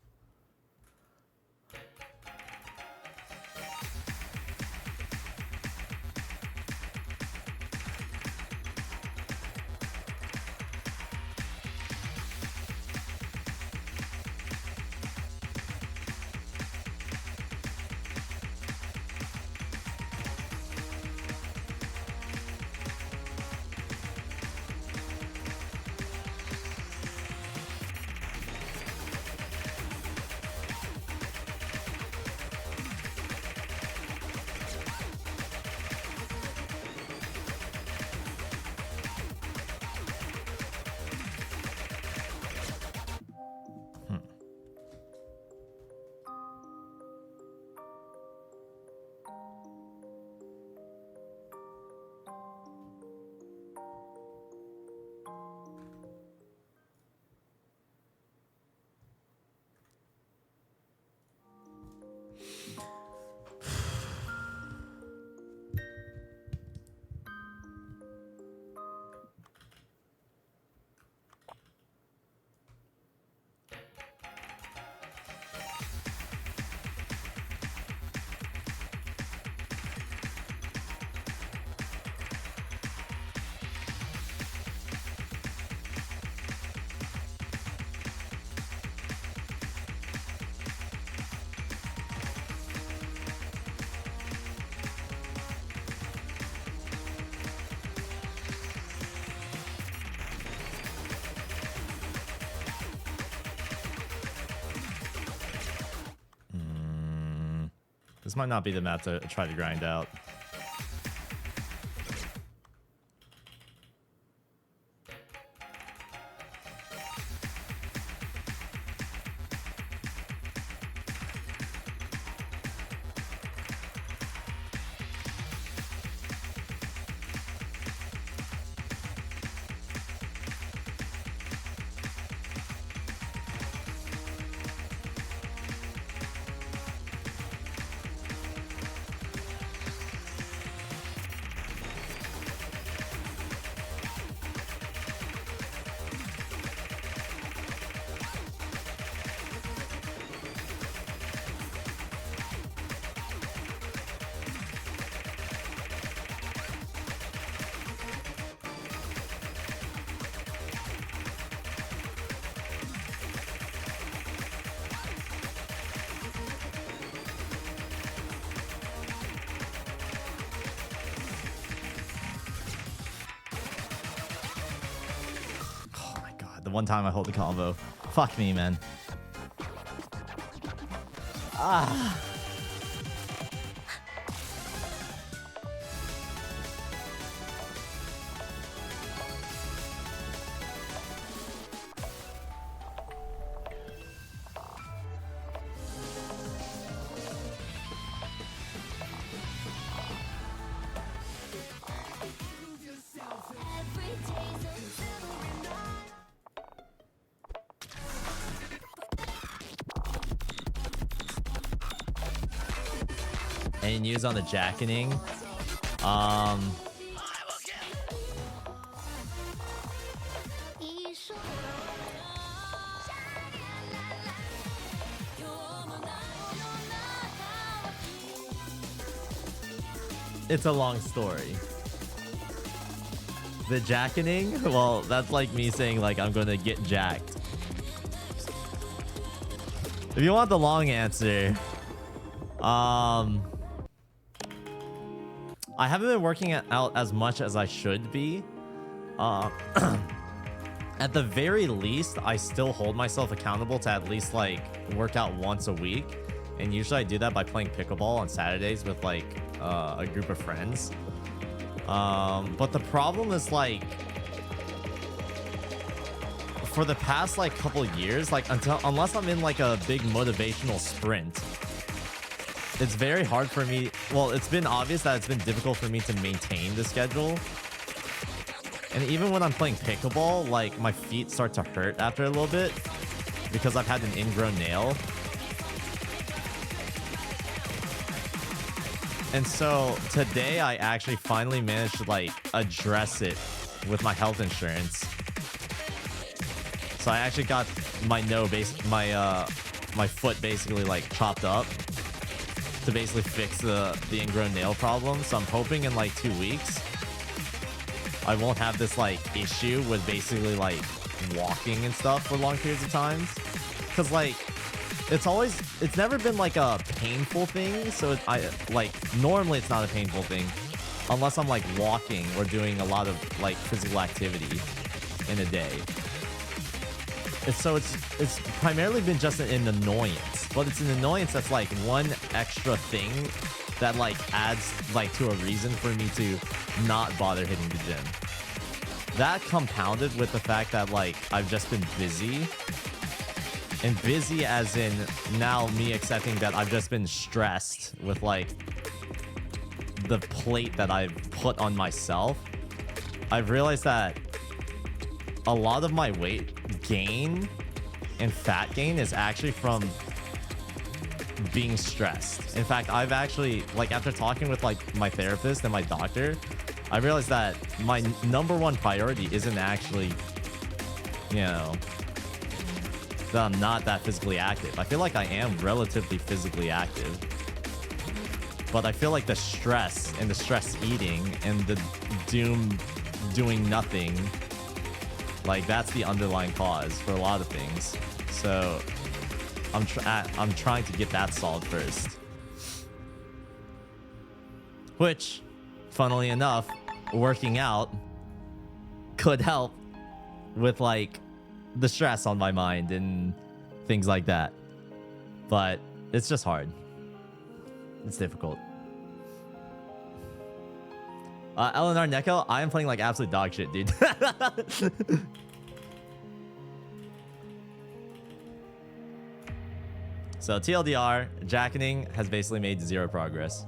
This might not be the map to try to grind out. One time I hold the combo. Fuck me, man. Ah. Any news on the jacketing? It's a long story. The jacketing? Well, that's like me saying like I'm gonna get jacked. If you want the long answer, I haven't been working out as much as I should be. At the very least, I still hold myself accountable to at least like work out once a week. And usually I do that by playing pickleball on Saturdays with like a group of friends. But the problem is like for the past like couple years, like unless I'm in like a big motivational sprint, it's very hard for me. Well, it's been obvious that it's been difficult for me to maintain the schedule. And even when I'm playing pickleball, like my feet start to hurt after a little bit because I've had an ingrown nail. And so today I actually finally managed to like address it with my health insurance. So I actually got my my foot basically like chopped up to basically fix the ingrown nail problem. So I'm hoping in like 2 weeks I won't have this like issue with basically like walking and stuff for long periods of times. Cause like it's never been like a painful thing. So normally it's not a painful thing unless I'm like walking or doing a lot of like physical activity in a day. It's primarily been just an annoyance, but it's an annoyance that's like one extra thing that like adds like to a reason for me to not bother hitting the gym. That compounded with the fact that like I've just been busy, and busy as in now me accepting that I've just been stressed with like the plate that I've put on myself. I've realized that a lot of my weight gain and fat gain is actually from being stressed. In fact, I've actually, like, after talking with like my therapist and my doctor, I realized that my number one priority isn't actually, you know, that I'm not that physically active. I feel like I am relatively physically active, but I feel like the stress and the stress eating and the doing nothing, like that's the underlying cause for a lot of things. So I'm trying to get that solved first, which, funnily enough, working out could help with like the stress on my mind and things like that. But it's just hard. It's difficult. Eleanor Neko, I am playing like absolute dog shit, dude. So TLDR, jacketing has basically made 0 progress.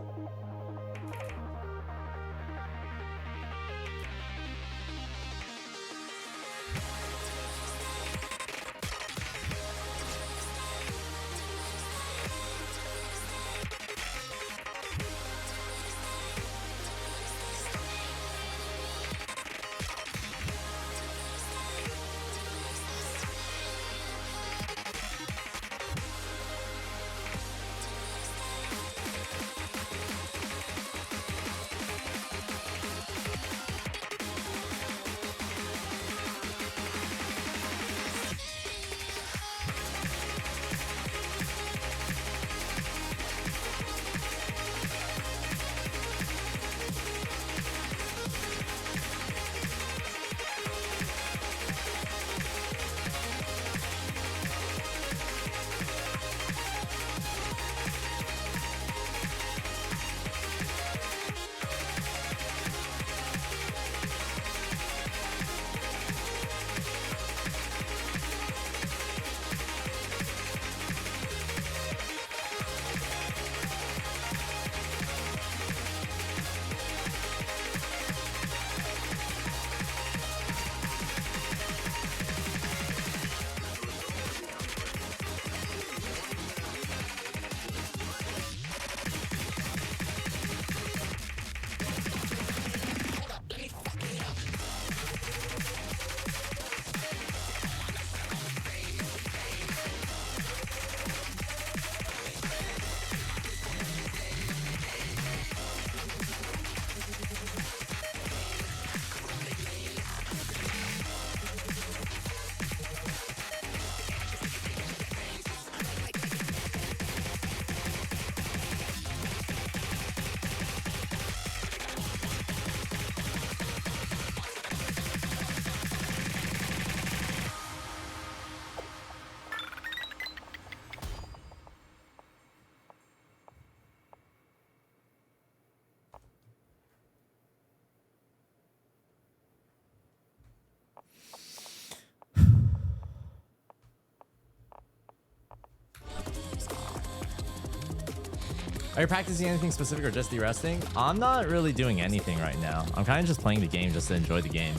Are you practicing anything specific or just de-resting? I'm not really doing anything right now. I'm kind of just playing the game just to enjoy the game.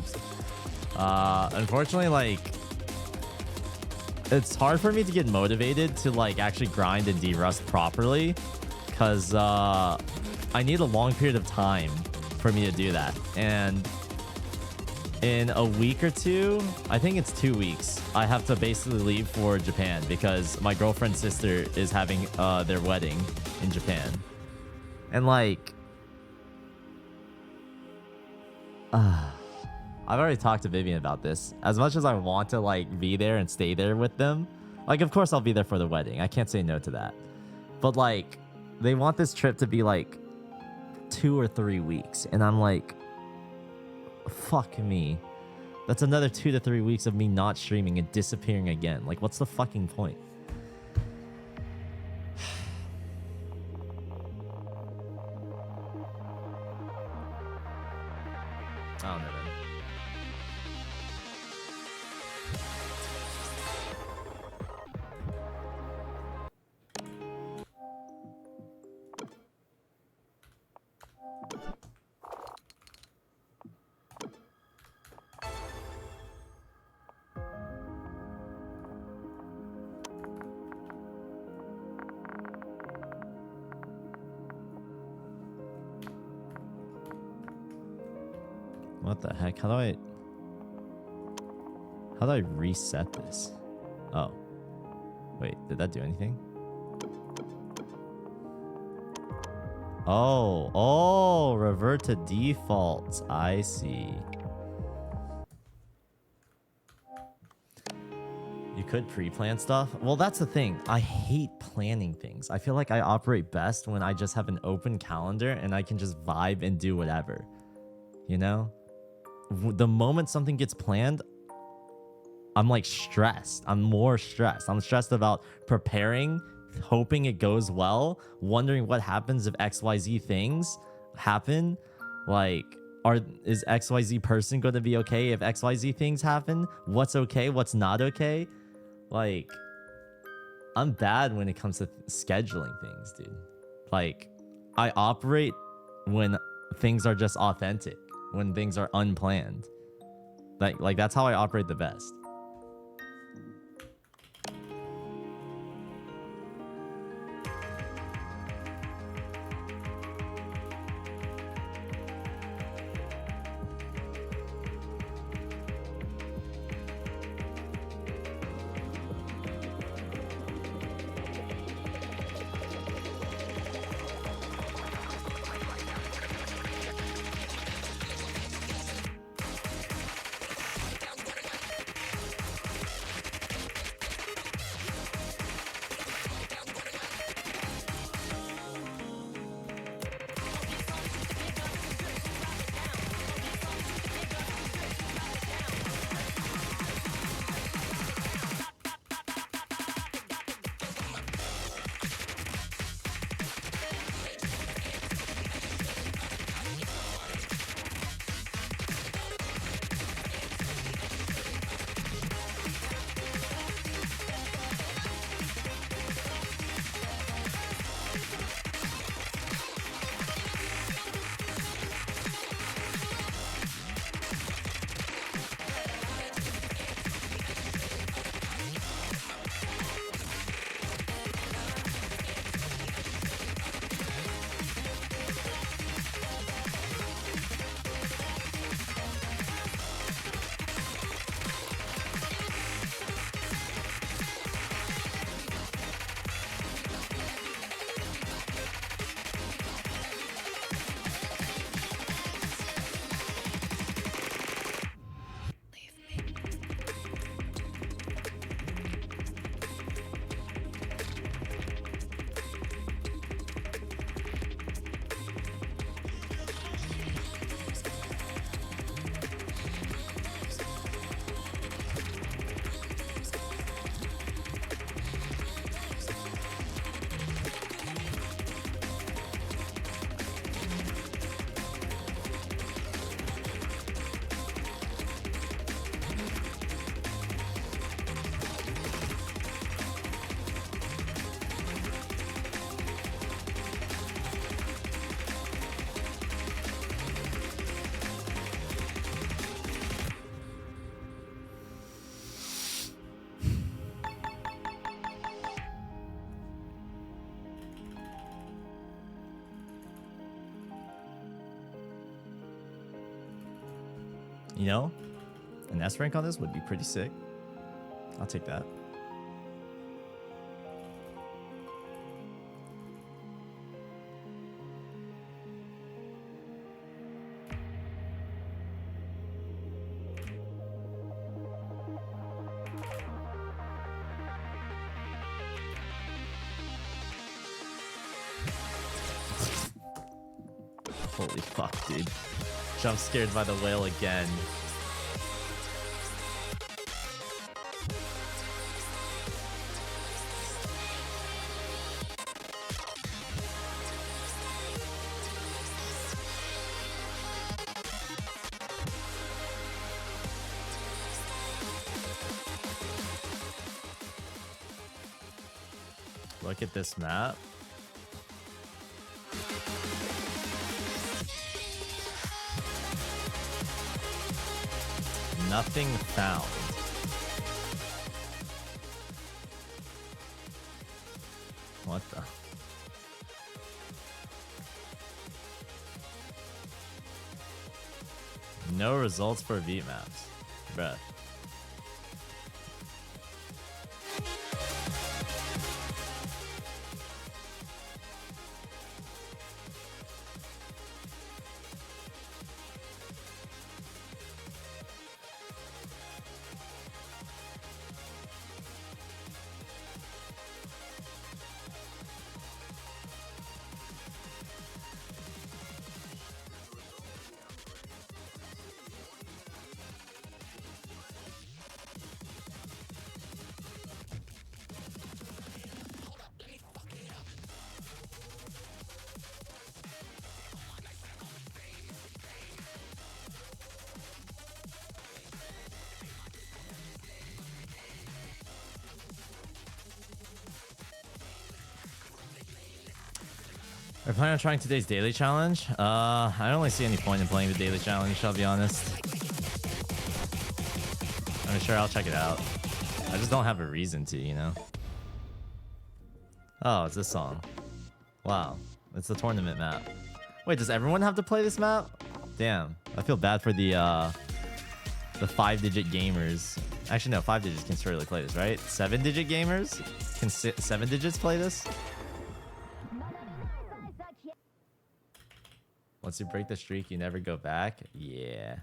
Unfortunately, like, it's hard for me to get motivated to like actually grind and de-rust properly because I need a long period of time for me to do that. And in a week or two, I think it's 2 weeks, I have to basically leave for Japan because my girlfriend's sister is having their wedding in Japan. And like, I've already talked to Vivian about this. As much as I want to like be there and stay there with them, like of course I'll be there for the wedding. I can't say no to that. But like, they want this trip to be like 2 or 3 weeks. And I'm like, fuck me. That's another 2 to 3 weeks of me not streaming and disappearing again. Like, what's the fucking point? I don't know, man. What the heck? How do I reset this? Oh. Wait, did that do anything? Oh, revert to defaults. I see. You could pre-plan stuff. Well, that's the thing. I hate planning things. I feel like I operate best when I just have an open calendar and I can just vibe and do whatever. You know? The moment something gets planned, I'm like stressed. I'm more stressed. I'm stressed about preparing hoping it goes well, wondering what happens if XYZ things happen. Like, is XYZ person going to be okay if XYZ things happen? What's okay? What's not okay? Like, I'm bad when it comes to scheduling things, dude. Like, I operate when things are just authentic, when things are unplanned. Like that's how I operate the best. You know, an S rank on this would be pretty sick. I'll take that. Holy fuck, dude. Jump scared by the whale again. Look at this map. Nothing found. What the? No results for beat maps. Bruh. We're planning on trying today's daily challenge. I don't really see any point in playing the daily challenge, I'll be honest. I'm sure I'll check it out. I just don't have a reason to, you know? Oh, it's this song. Wow. It's the tournament map. Wait, does everyone have to play this map? Damn. I feel bad for the 5-digit gamers. Actually, no, 5 digits can surely play this, right? 7-digit gamers? Can 7 digits play this? Once you break the streak, you never go back? Yeah.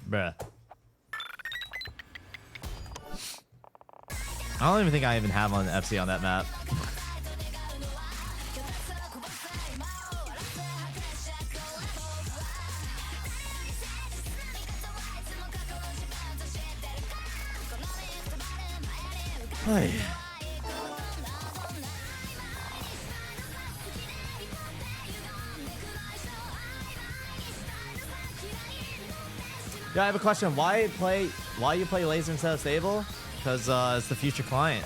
Bruh. I don't even think I even have on FC on that map. Hey. Yeah, I have a question. Why you play laser instead of stable? Because it's the future client.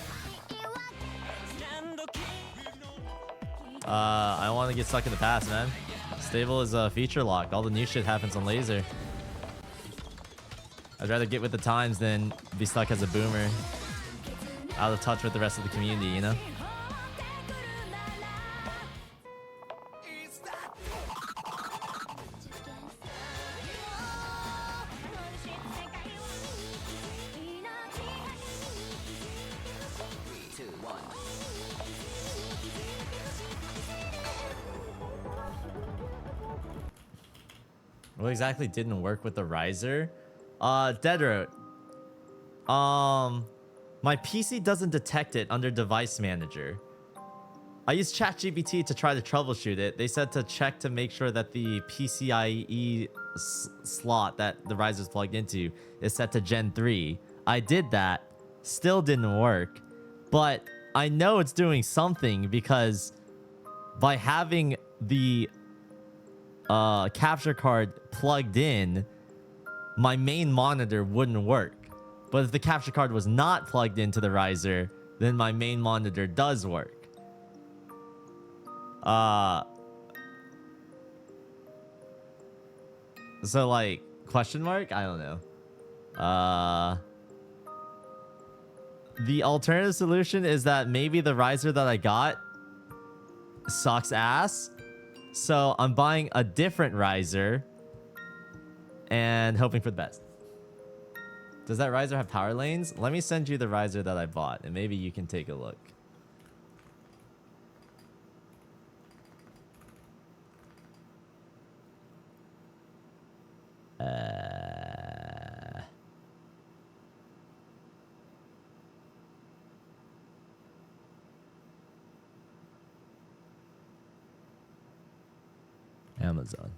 I don't want to get stuck in the past, man. Stable is feature locked. All the new shit happens on laser. I'd rather get with the times than be stuck as a boomer. Out of touch with the rest of the community, you know? What exactly didn't work with the riser? Deadroot. My PC doesn't detect it under device manager. I used ChatGPT to try to troubleshoot it. They said to check to make sure that the PCIe slot that the riser is plugged into is set to Gen 3. I did that. Still didn't work. But I know it's doing something because by having the capture card plugged in, my main monitor wouldn't work. But if the capture card was not plugged into the riser, then my main monitor does work. So like, question mark? I don't know. The alternative solution is that maybe the riser that I got sucks ass. So I'm buying a different riser and hoping for the best. Does that riser have power lanes? Let me send you the riser that I bought and maybe you can take a look. Amazon.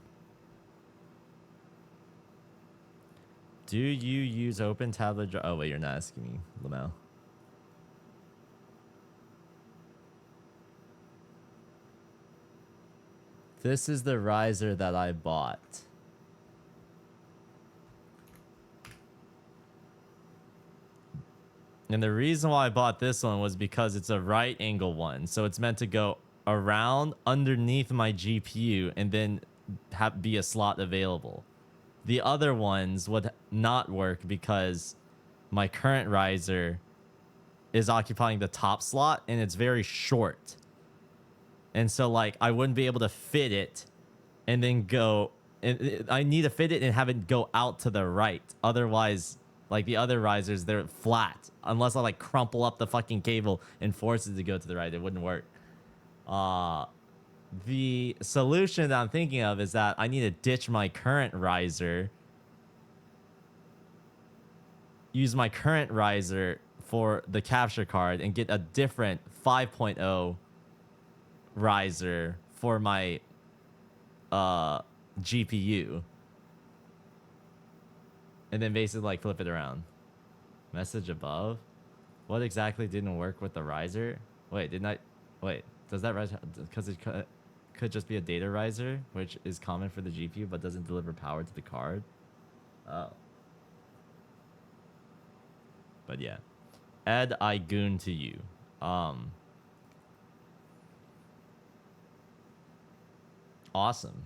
Do you use open tablet? Oh wait, you're not asking me, Lamau. This is the riser that I bought. And the reason why I bought this one was because it's a right angle one. So it's meant to go around underneath my GPU and then be a slot available. The other ones would not work because my current riser is occupying the top slot and it's very short. And so like I wouldn't be able to fit it and then go, I need to fit it and have it go out to the right. Otherwise, like the other risers, they're flat. Unless I like crumple up the fucking cable and force it to go to the right, it wouldn't work. The solution that I'm thinking of is that I need to ditch my current riser, use my current riser for the capture card, and get a different 5.0 riser for my GPU. And then basically like flip it around. Message above. What exactly didn't work with the riser? Wait, didn't I? Wait, does that riser? Because it could just be a data riser, which is common for the GPU, but doesn't deliver power to the card. Oh. But yeah. Ed, I goon to you. Awesome.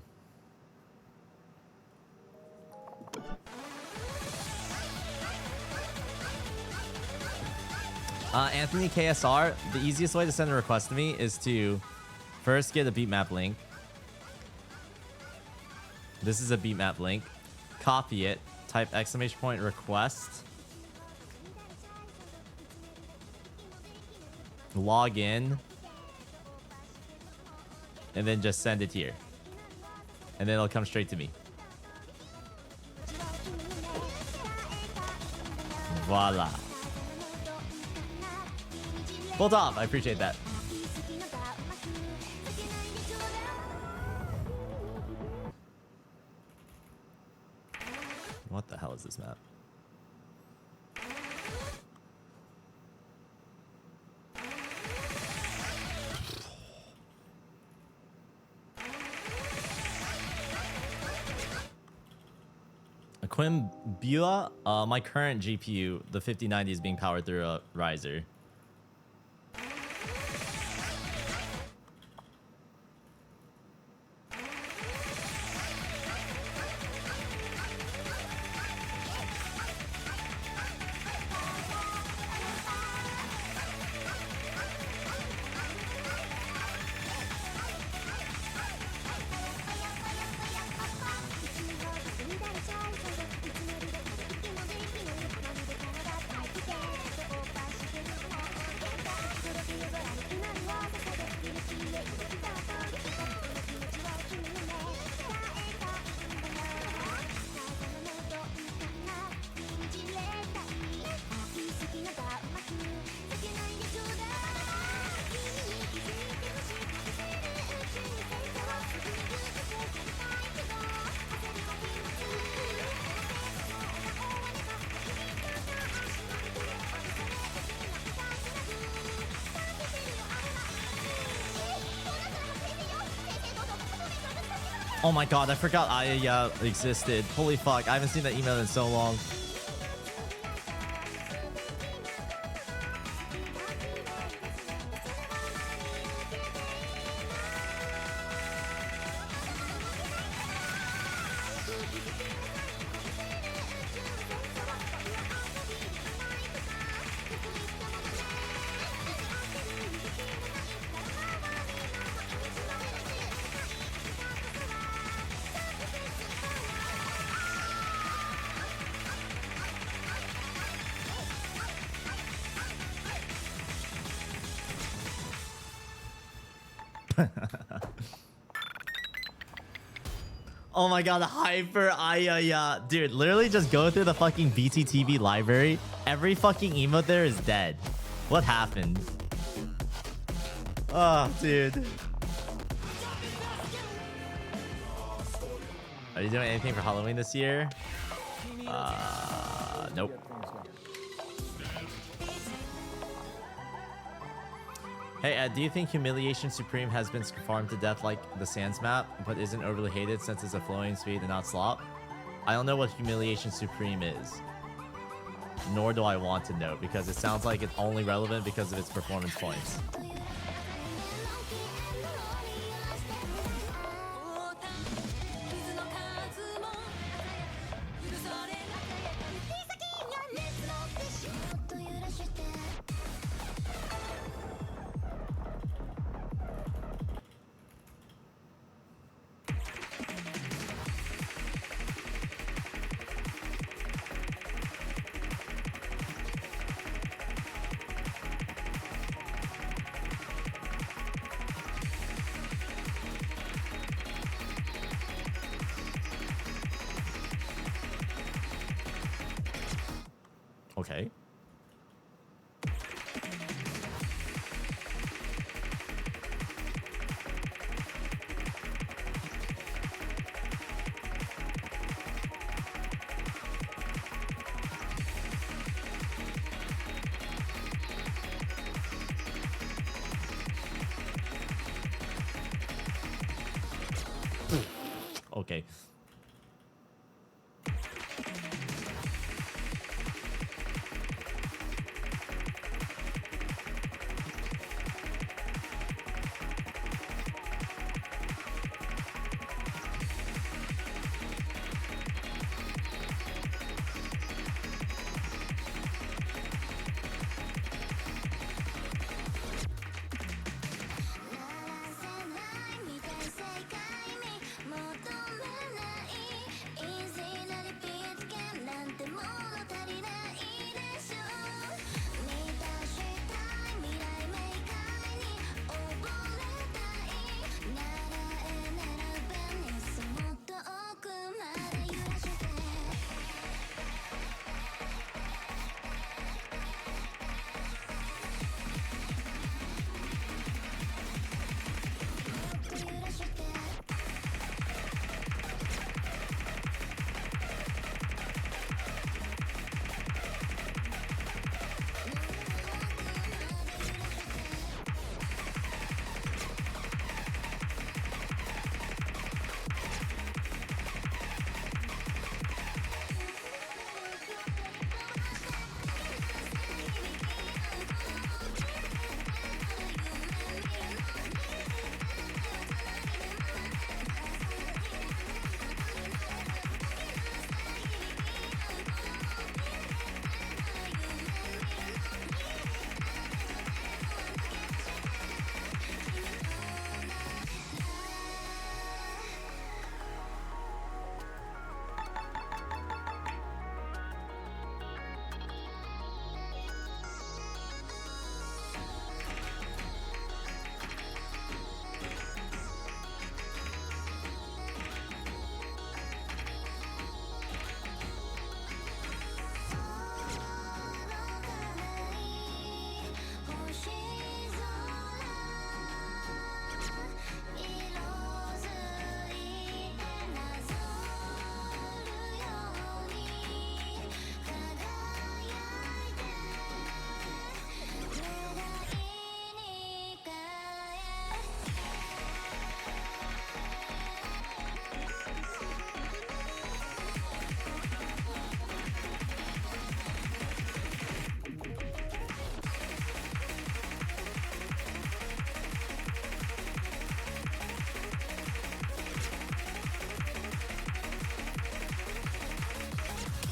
Anthony KSR, the easiest way to send a request to me is to first get a beatmap link. This is a beatmap link. Copy it. Type !! request. Log in. And then just send it here. And then it'll come straight to me. Voila. Full top. I appreciate that. What the hell is this map? Quimbua, my current GPU, the 5090, is being powered through a riser. Oh my god, I forgot Aya existed. Holy fuck, I haven't seen that email in so long. Oh my god, hyper Aya. Dude, literally just go through the fucking BTTV library. Every fucking emote there is dead. What happened? Oh, dude. Are you doing anything for Halloween this year? Nope. Hey, do you think Humiliation Supreme has been farmed to death like the Sands map, but isn't overly hated since it's a flowing speed and not slop? I don't know what Humiliation Supreme is. Nor do I want to know, because it sounds like it's only relevant because of its performance points. Okay. Okay.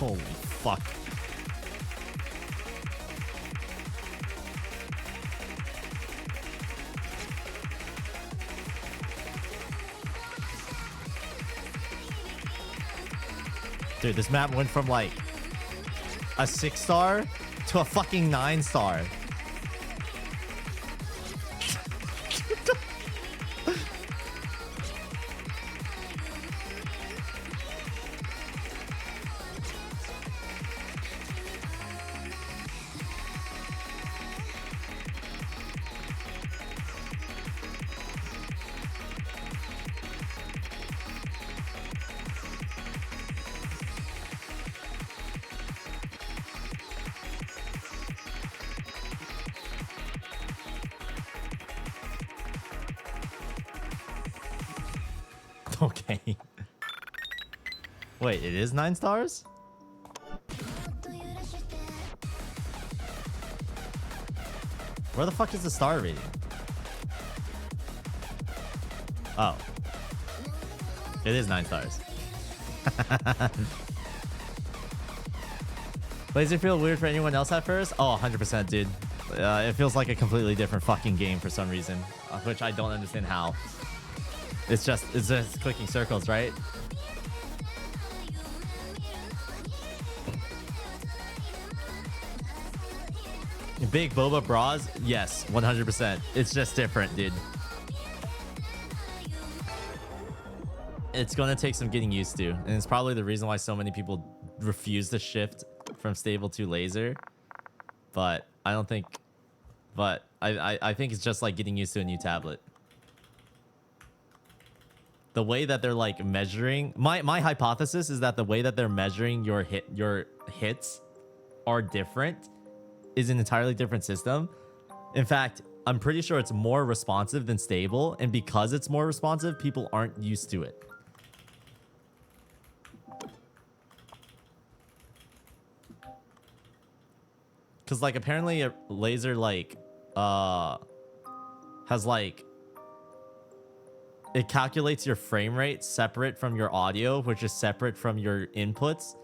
Holy fuck. Dude, this map went from like a 6-star to a fucking 9-star. Okay. Wait, it is 9 stars? Where the fuck is the star rating? Oh. It is 9 stars. Does it feel weird for anyone else at first? Oh, 100%, dude. It feels like a completely different fucking game for some reason, which I don't understand how. It's just clicking circles, right? Big boba bras? Yes, 100%. It's just different, dude. It's gonna take some getting used to, and it's probably the reason why so many people refuse to shift from stable to laser. But I don't think. But I think it's just like getting used to a new tablet. The way that they're like measuring, my hypothesis is that the way that they're measuring your hits are different, is an entirely different system. In fact, I'm pretty sure it's more responsive than stable, and because it's more responsive, people aren't used to it. Because like apparently a laser like has like, it calculates your frame rate separate from your audio, which is separate from your inputs,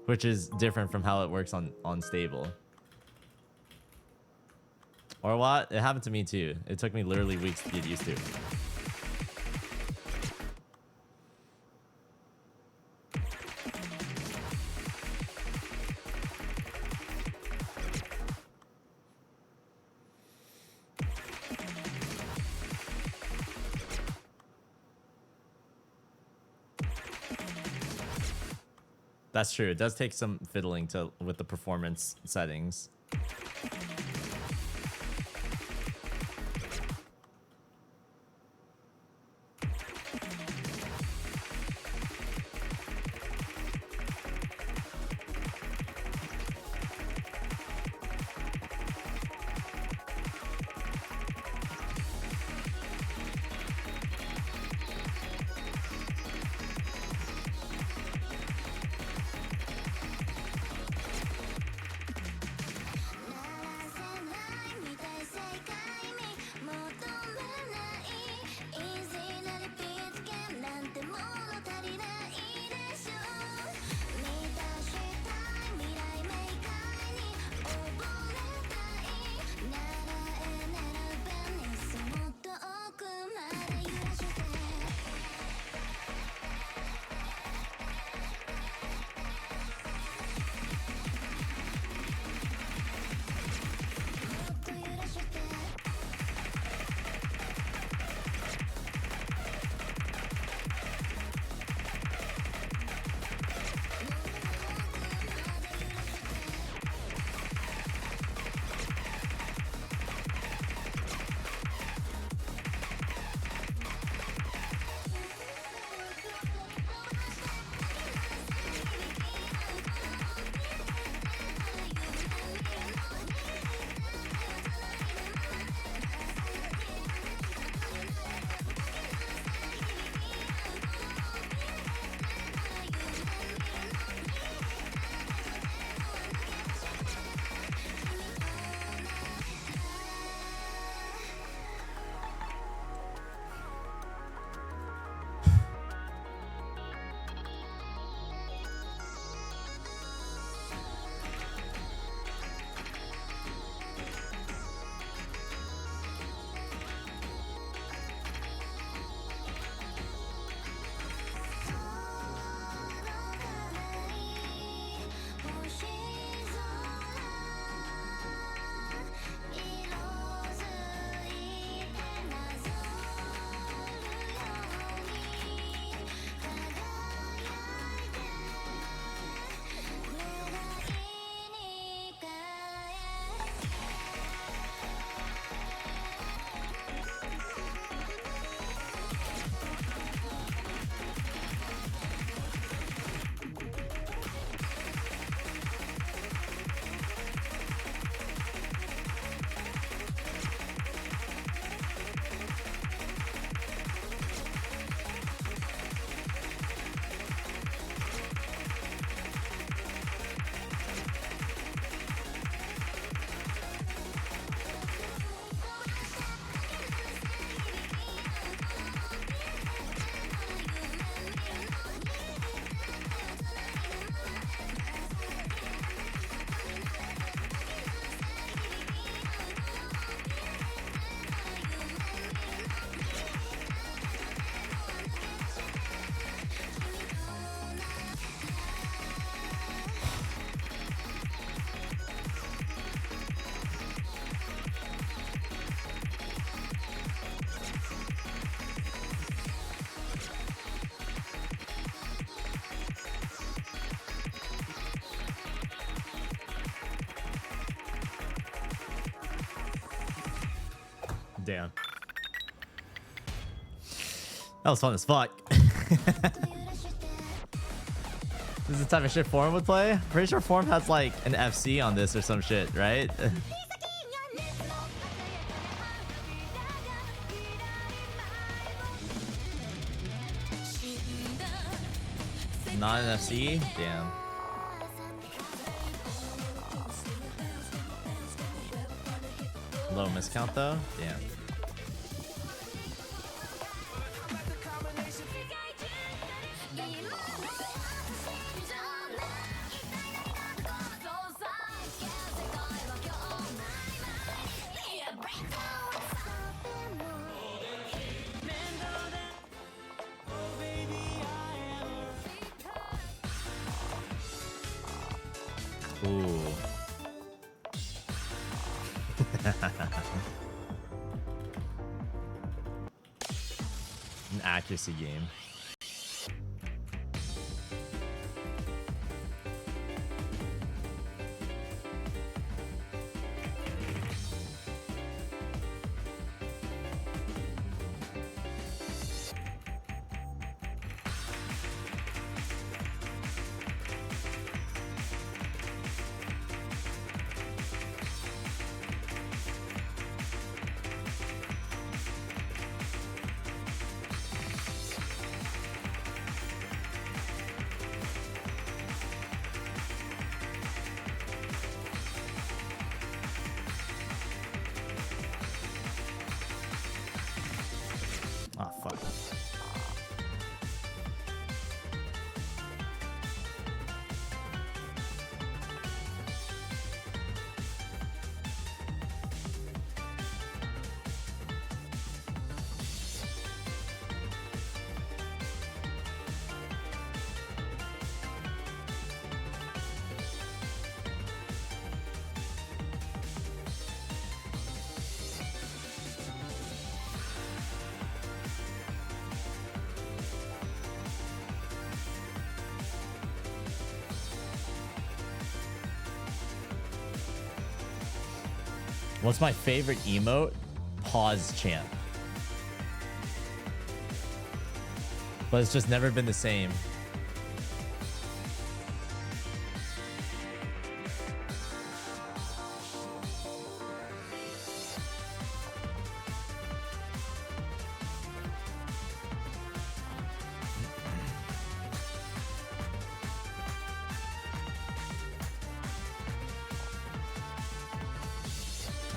which is different from how it works on stable. Or what? It happened to me too. It took me literally weeks to get used to. That's true. It does take some fiddling with the performance settings. Damn. That was fun as fuck. This is the type of shit Form would play? Pretty sure Form has like an FC on this or some shit, right? Not an FC? Damn. Low miscount though? Damn. Ooh. An accuracy game. Oh, fuck. What's my favorite emote? Pause chant. But it's just never been the same.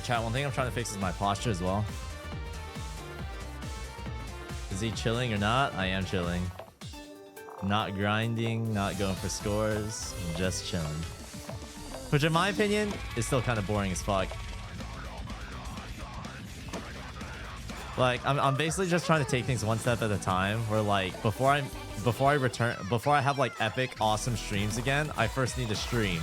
Chat, one thing I'm trying to fix is my posture as well. Is he chilling or not? I am chilling. Not grinding, not going for scores, just chilling. Which in my opinion is still kind of boring as fuck. Like I'm basically just trying to take things one step at a time, where like before I have like epic awesome streams again, I first need to stream.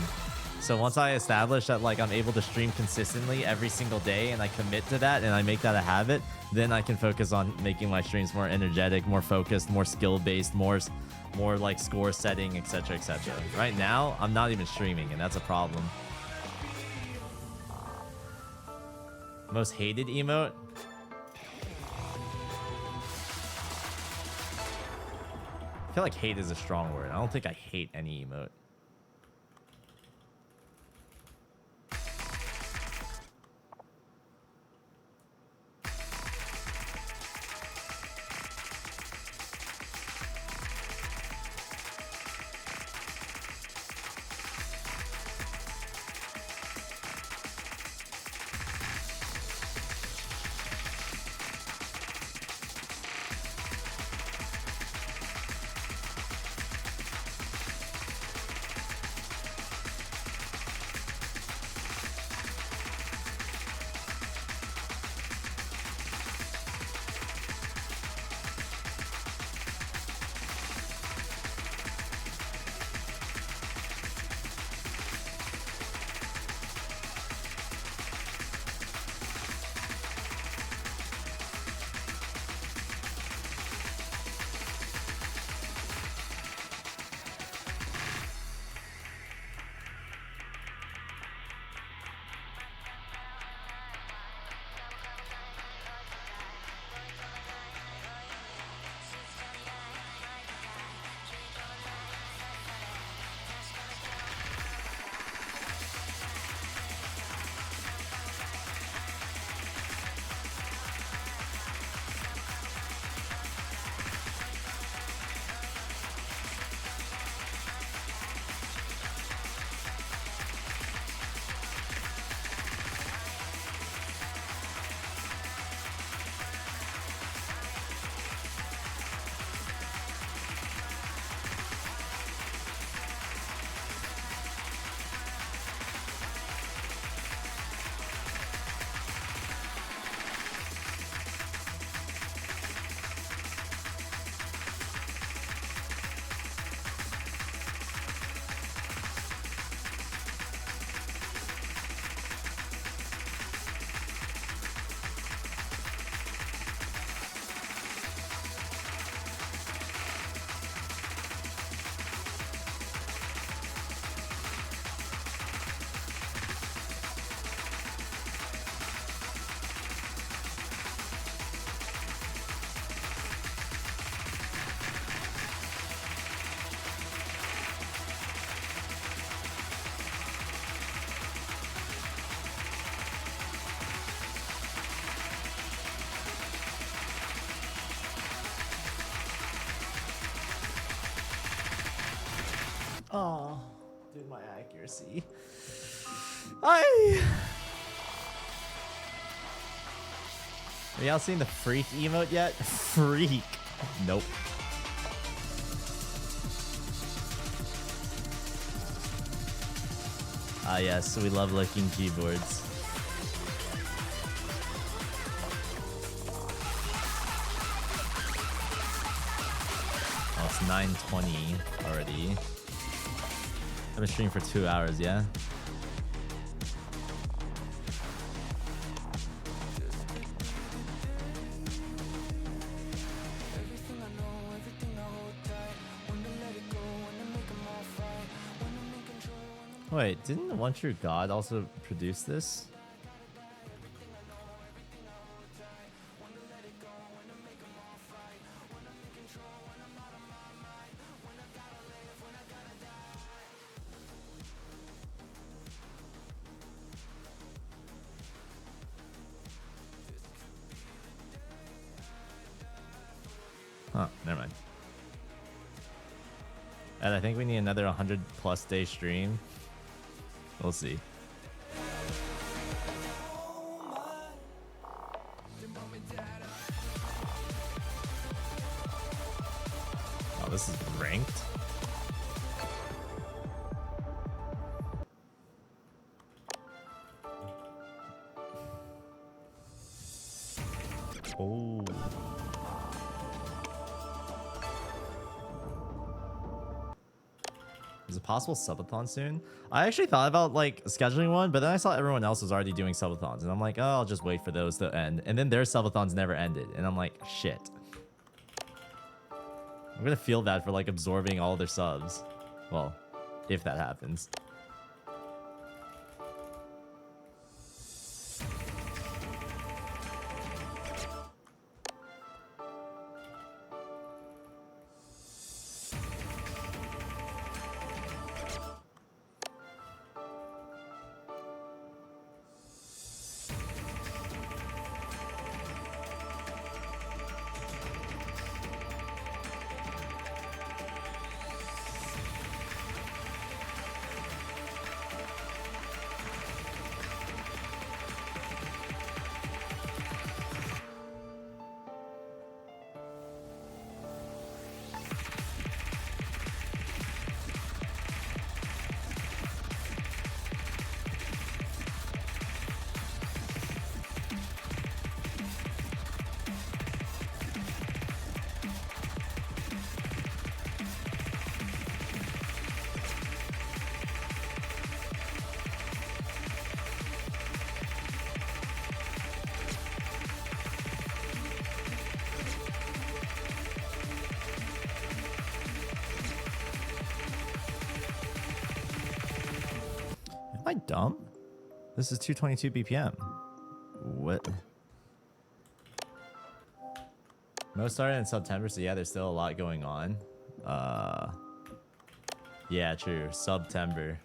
So once I establish that like I'm able to stream consistently every single day and I commit to that and I make that a habit, then I can focus on making my streams more energetic, more focused, more skill based, more like score setting, etc, etc. Right now I'm not even streaming, and that's a problem. Most hated emote? I feel like hate is a strong word. I don't think I hate any emote. my accuracy. Have y'all seen the freak emote yet? Freak. Nope. Ah, yes, we love licking keyboards. Oh, it's 9:20 already. I've been streaming for 2 hours, yeah? Wait, didn't One True God also produce this? Huh, never mind. And I think we need another 100+ day stream. We'll see. Oh, this is ranked. Oh. Is it possible subathon soon? I actually thought about like scheduling one, but then I saw everyone else was already doing subathons, and I'm like, oh, I'll just wait for those to end. And then their subathons never ended, and I'm like, shit. I'm gonna feel bad for like absorbing all their subs. Well, if that happens. Am I dumb? This is 222 BPM. What? Most started in September, so yeah, there's still a lot going on. Yeah, true. September.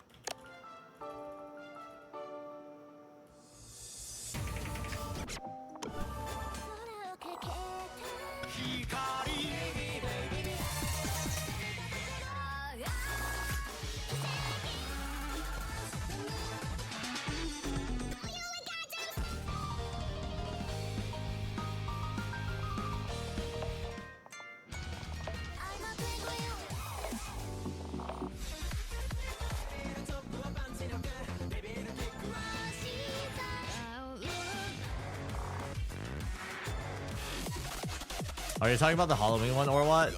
Are you talking about the Halloween one or what?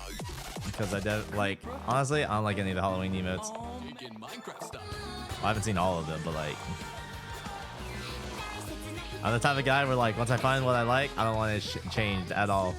Because I did like, honestly, I don't like any of the Halloween emotes. I haven't seen all of them, but like, I'm the type of guy where like, once I find what I like, I don't want it changed at all.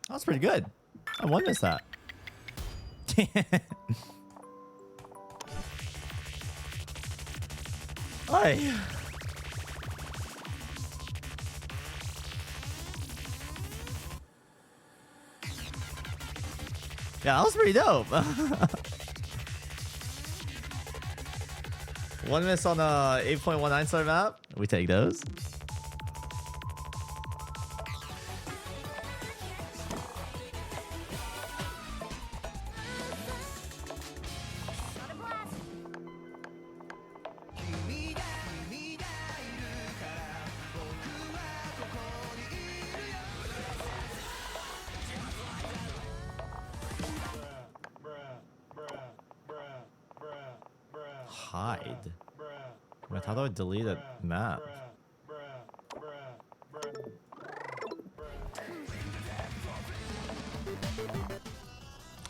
That was pretty good. I witnessed that. Hi. Yeah, that was pretty dope. One miss on a 8.19 star map. We take those. Hide. Wait, how do I delete a map?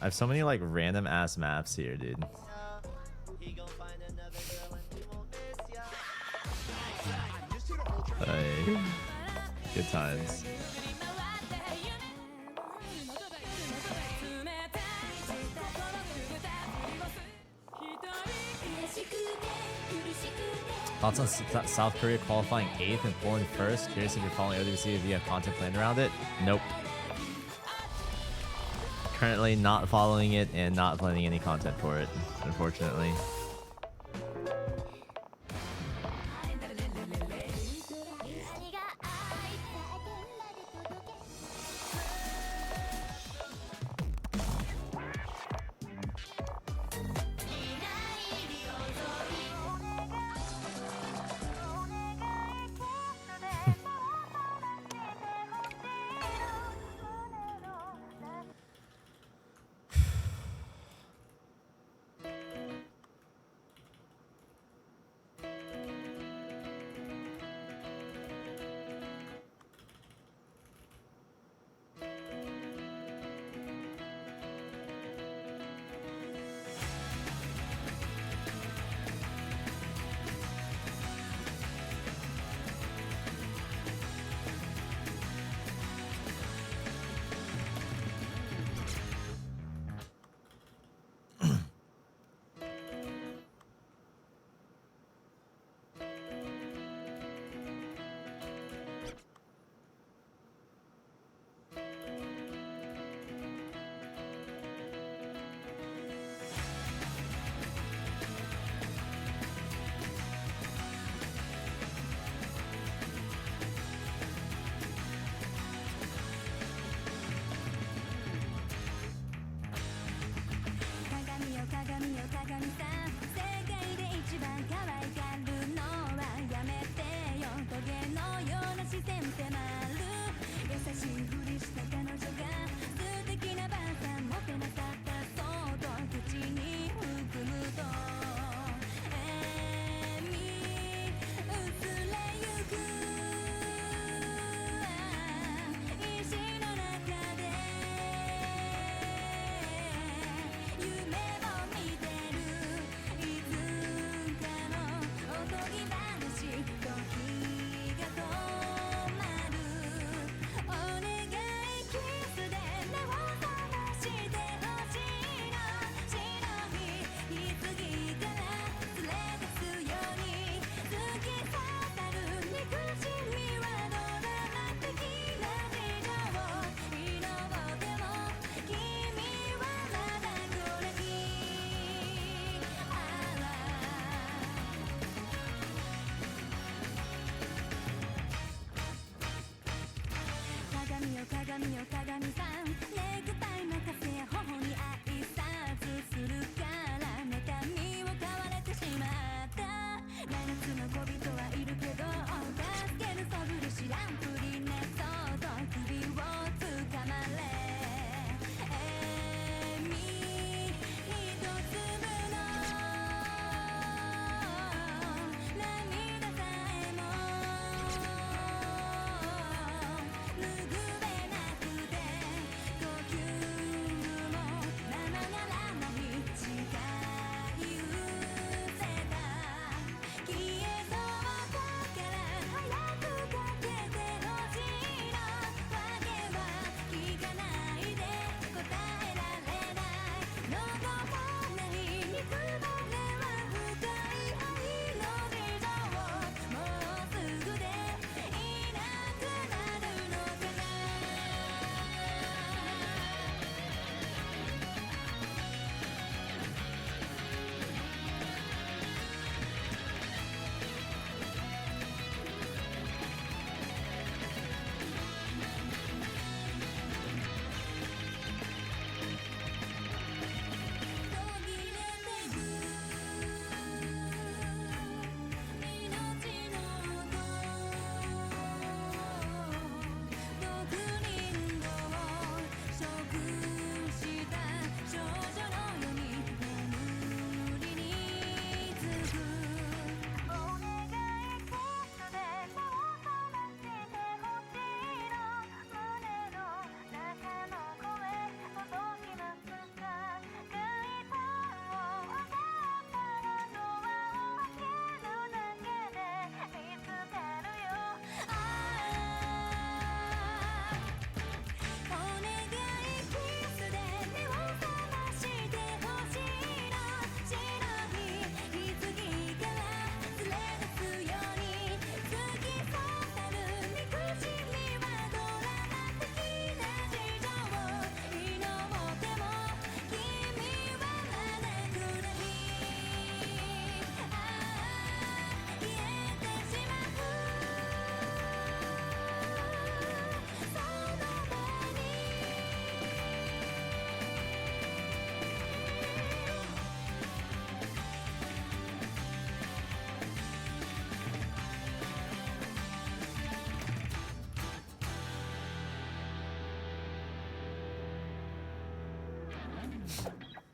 I have so many like random ass maps here, dude. Hey. Good times. Thoughts on South Korea qualifying 8th and Poland 1st? Curious if you're following OWC, if you have content planned around it? Nope. Currently not following it and not planning any content for it, unfortunately.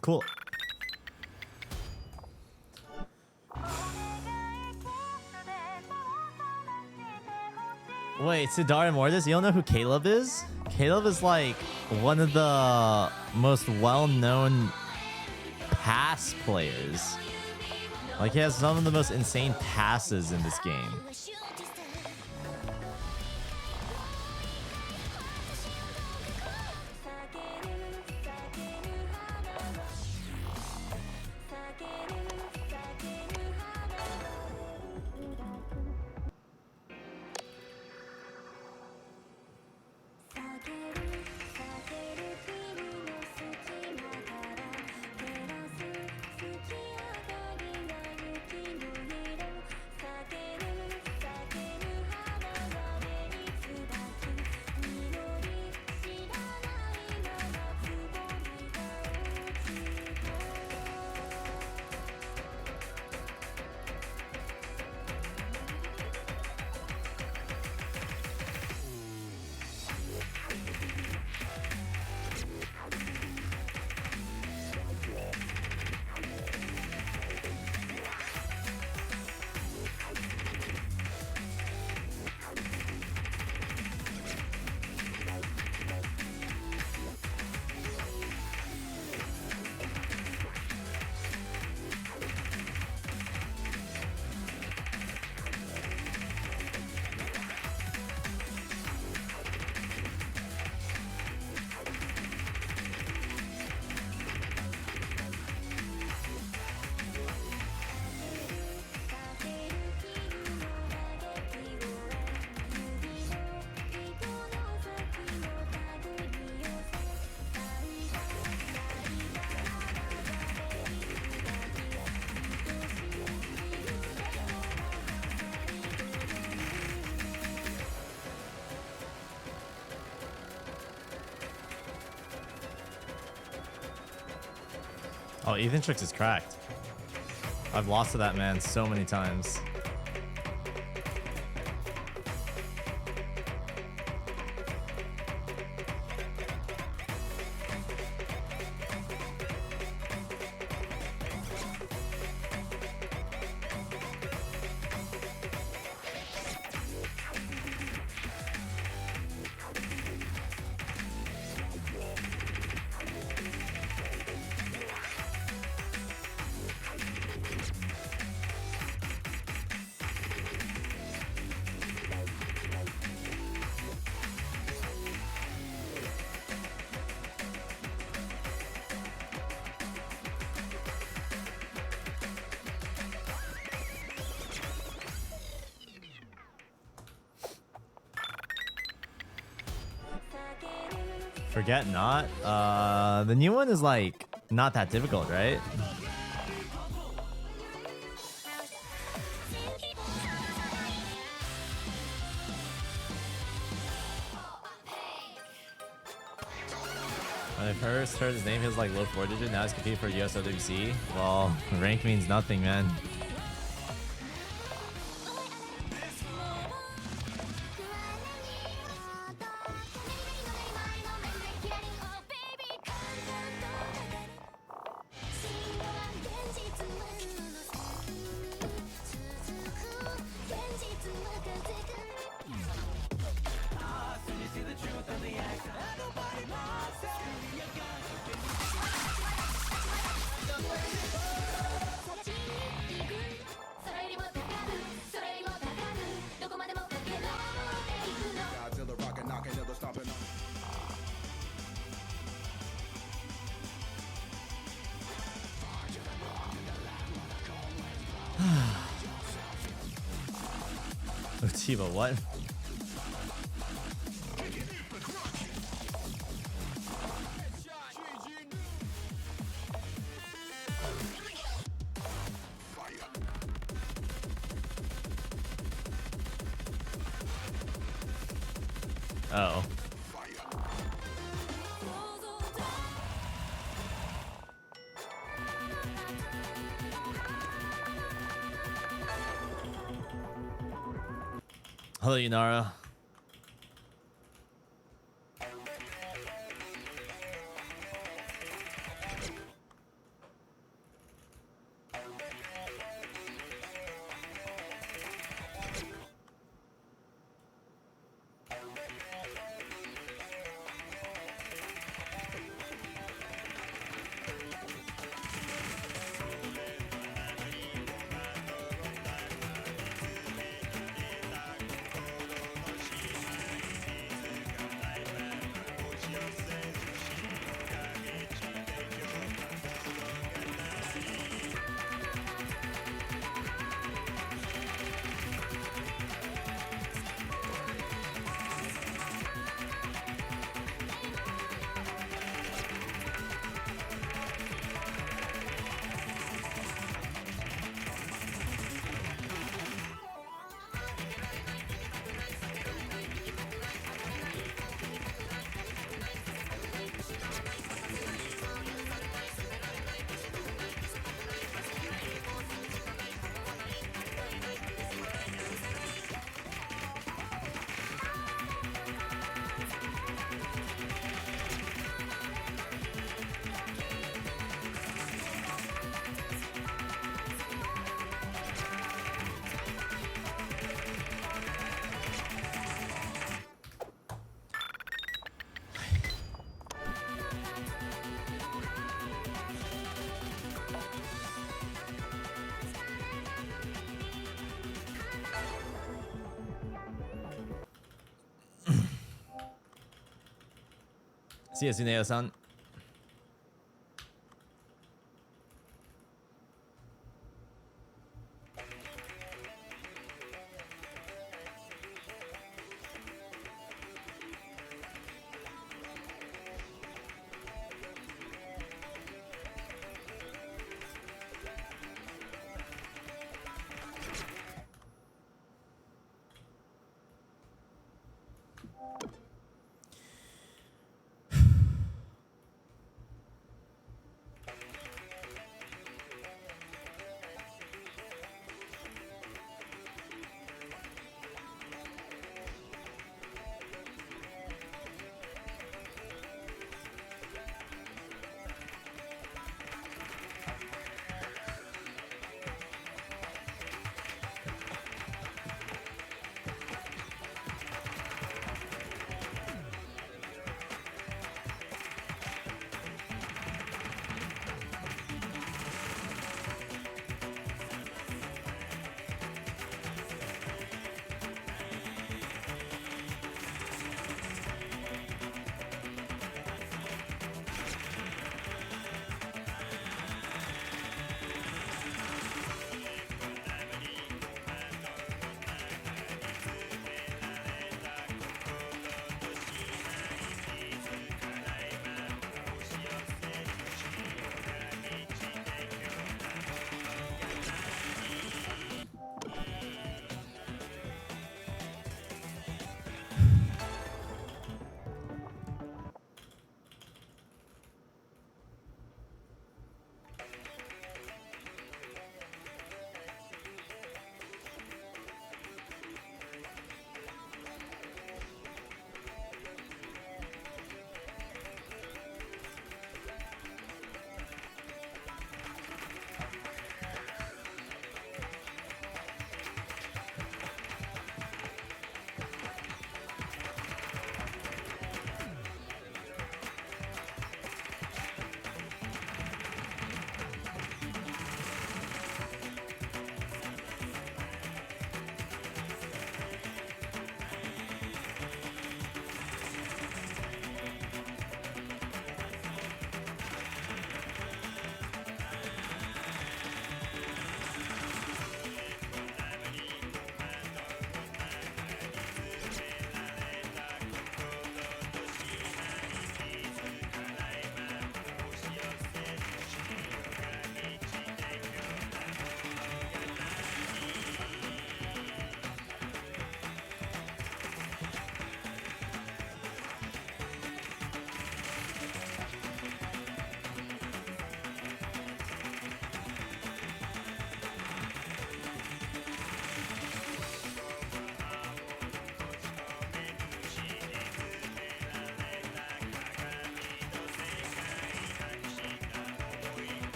Cool. Wait, Sidar Mortis, you don't know who Caleb is? Caleb is like one of the most well-known pass players. Like, he has some of the most insane passes in this game. Oh, Ethan Tricks is cracked. I've lost to that man so many times. Forget Not. The new one is like not that difficult, right? When I first heard his name, he was like low 4 digit. Now he's competing for USWC. Well, rank means nothing, man. Tiba, what? Oh. Hello, Yunara. See you, Suneo-san.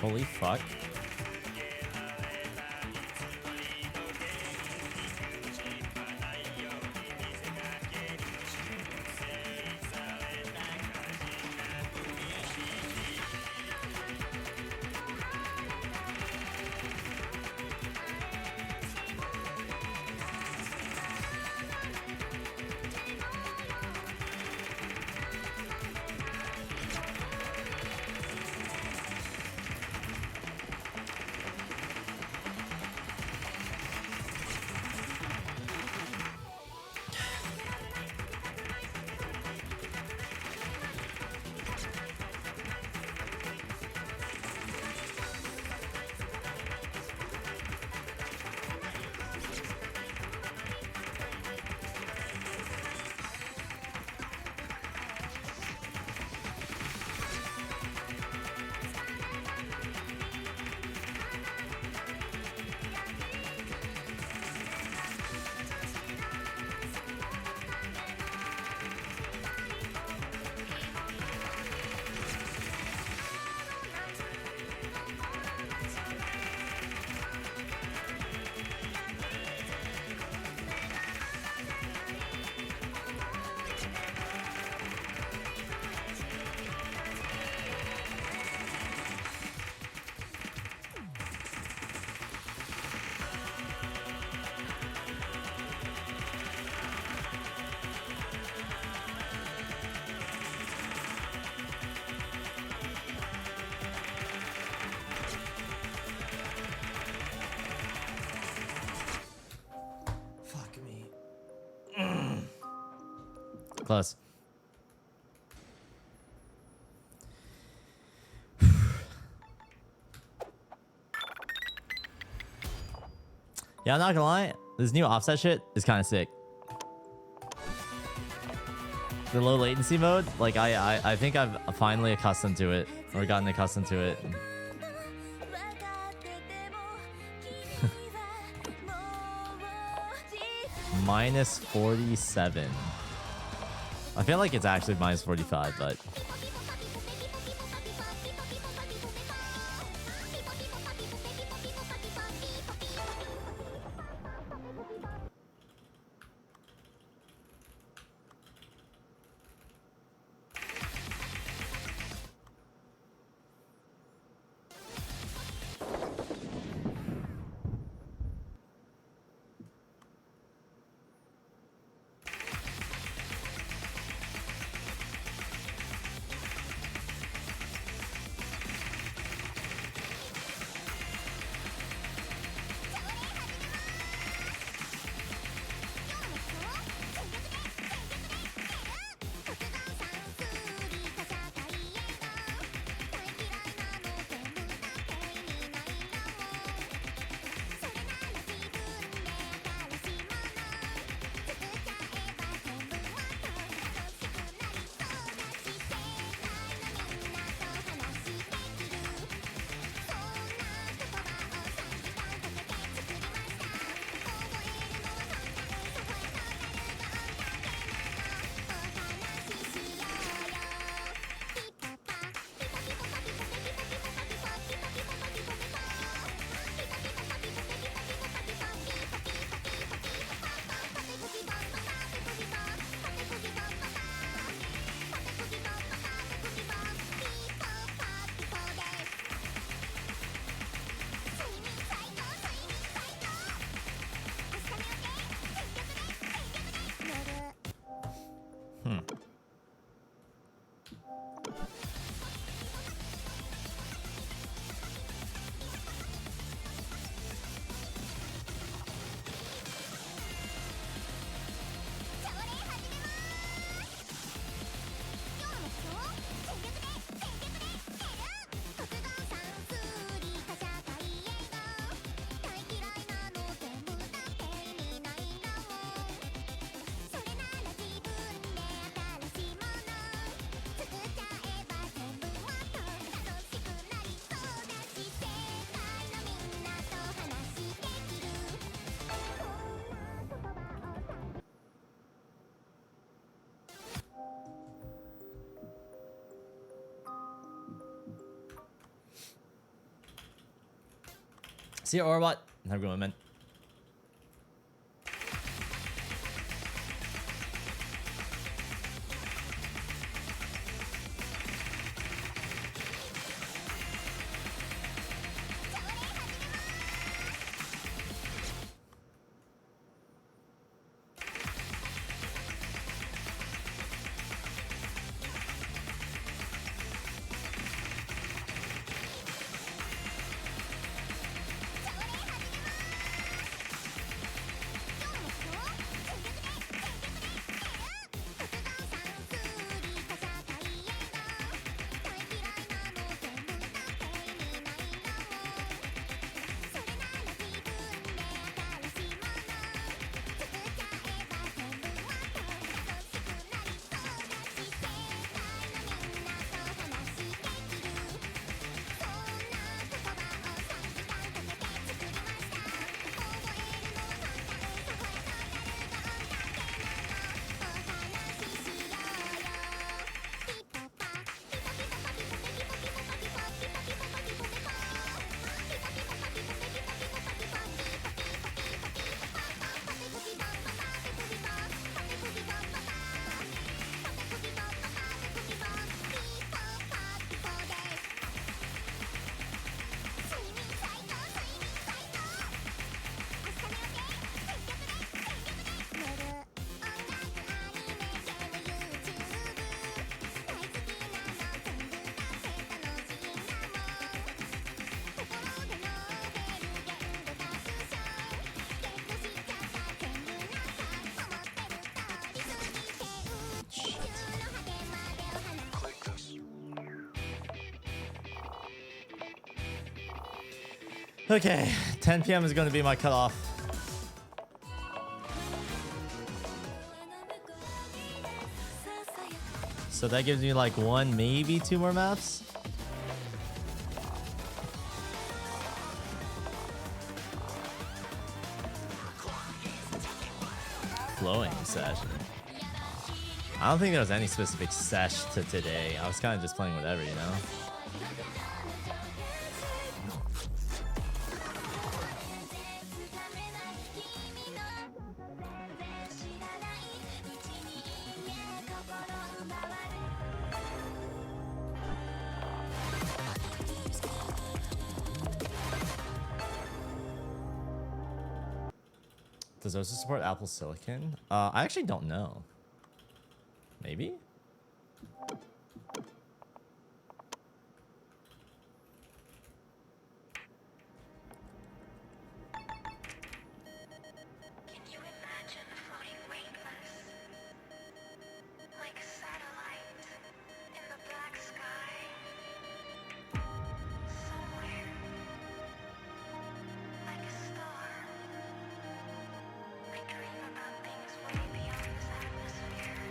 Holy fuck. Close. Yeah, I'm not gonna lie. This new offset shit is kind of sick. The low latency mode, like I think I've finally accustomed to it or gotten accustomed to it. Minus 47. I feel like it's actually minus 45, but see you, or what? Have a good one, man. Okay, 10 p.m. is going to be my cutoff. So that gives me like one, maybe two more maps. Flowing session. I don't think there was any specific sesh to today. I was kind of just playing whatever, you know? Does Osa support Apple Silicon? I actually don't know. Maybe? Can you imagine floating weightless, like a satellite in the black sky? Somewhere, like a star. I dream about things way beyond this atmosphere.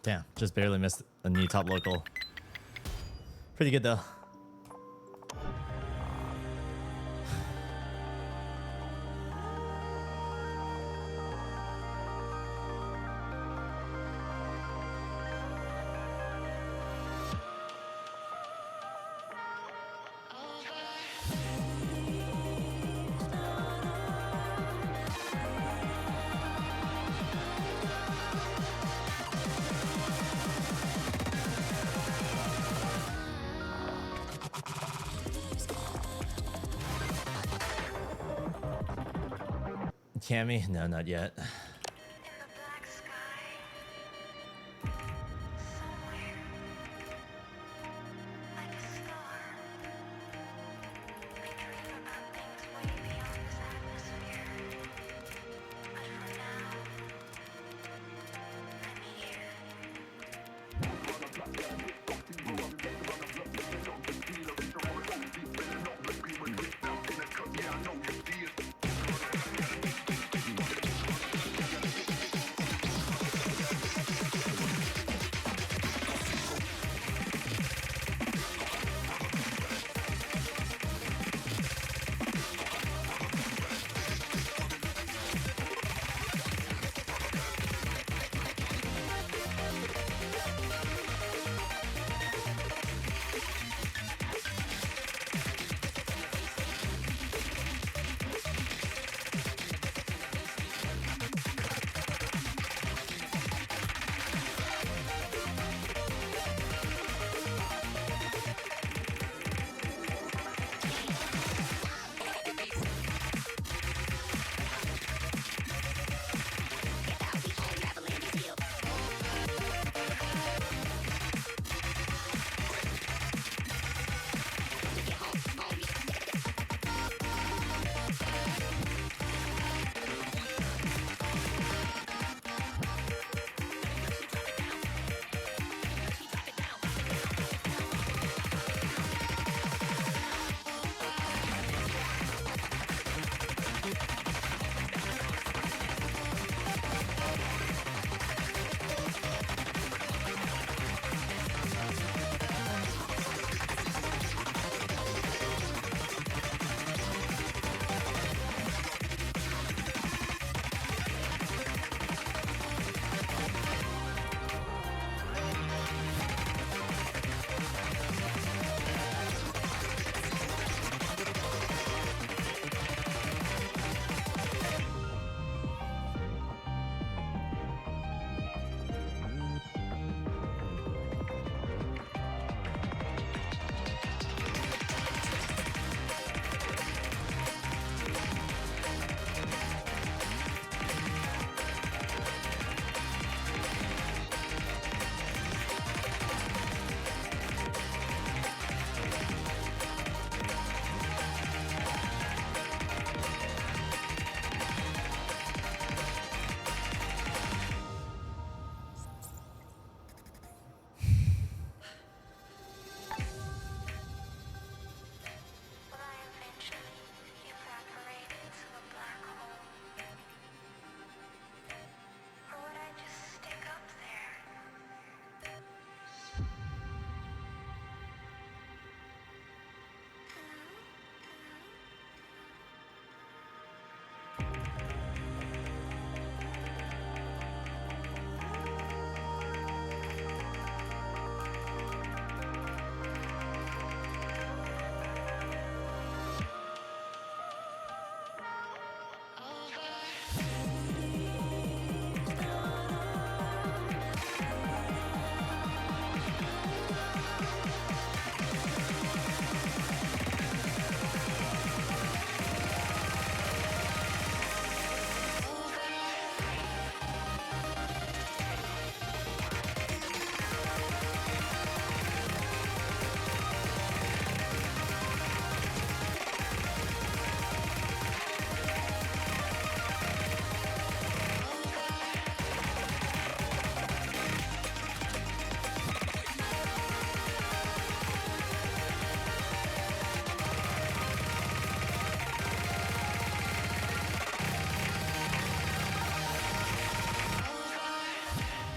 Damn, just barely missed a new top local. Pretty good though. Cammy? No, not yet. In the black sky, somewhere, like a star, I dream about things way beyond this atmosphere. But for now, I'm here.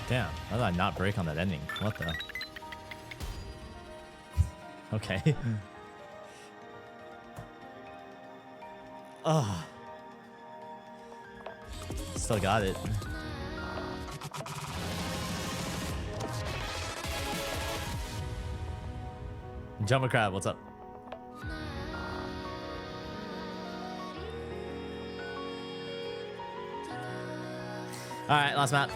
Damn, how did I not break on that ending? What the? Okay. Oh. Still got it. Jumper Crab, what's up? Alright, last map.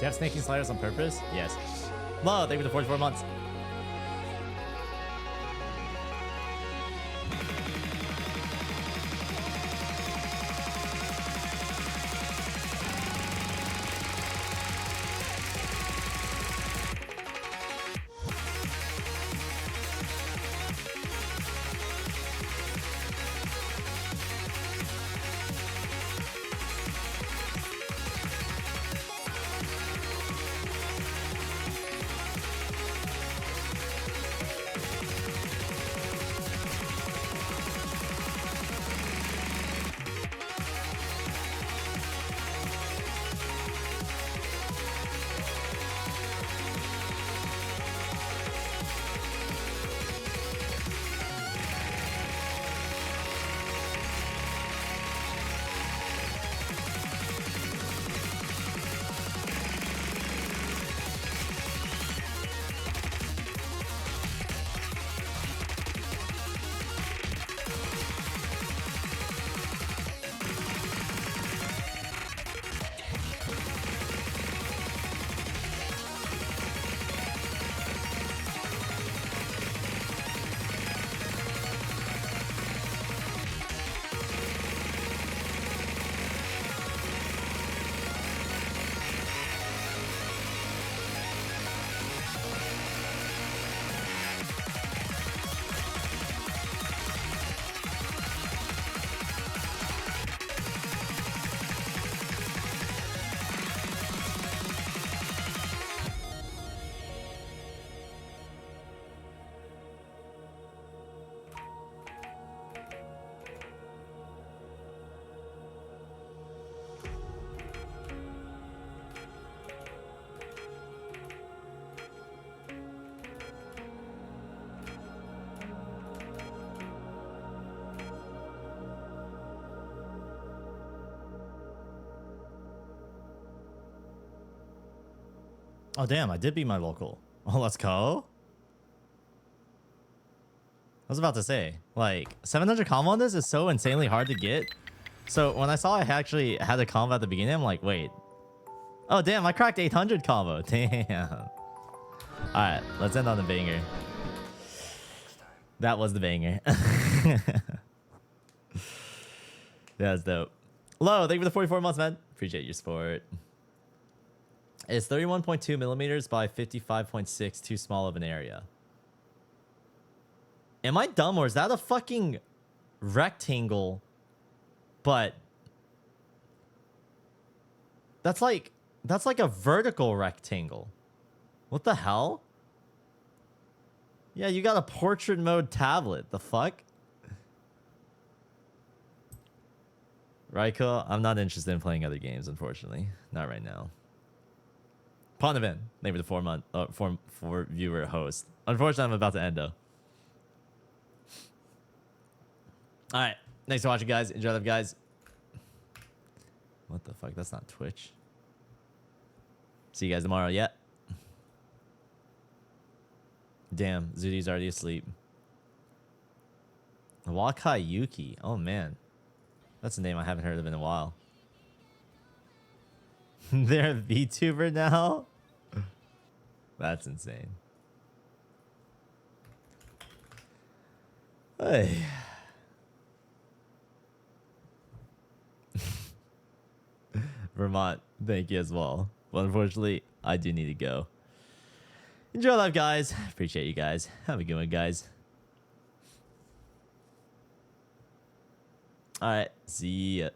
you have snaking sliders on purpose? Yes. Love, thank you for the 44 months. Oh, damn, I did beat my local. Oh, let's go. I was about to say, like, 700 combo on this is so insanely hard to get. So when I saw I actually had a combo at the beginning, I'm like, wait. Oh, damn, I cracked 800 combo. Damn. All right, let's end on the banger. That was the banger. That's dope. Lo, thank you for the 44 months, man. Appreciate your support. It's 31.2 millimeters by 55.6, too small of an area. Am I dumb, or is that a fucking rectangle? But that's like a vertical rectangle. What the hell? Yeah, you got a portrait mode tablet. The fuck? Raiko, I'm not interested in playing other games, unfortunately. Not right now. Pawn event. Maybe the 4 month, 4 viewer host. Unfortunately, I'm about to end though. All right. Thanks for watching, guys. Enjoy life, guys. What the fuck? That's not Twitch. See you guys tomorrow. Yeah. Damn, Zudi's already asleep. Wakai Yuki. Oh man, that's a name I haven't heard of in a while. They're a VTuber now. That's insane. Hey. Vermont, thank you as well. But unfortunately, I do need to go. Enjoy life, guys. Appreciate you guys. Have a good one, guys. All right. See ya.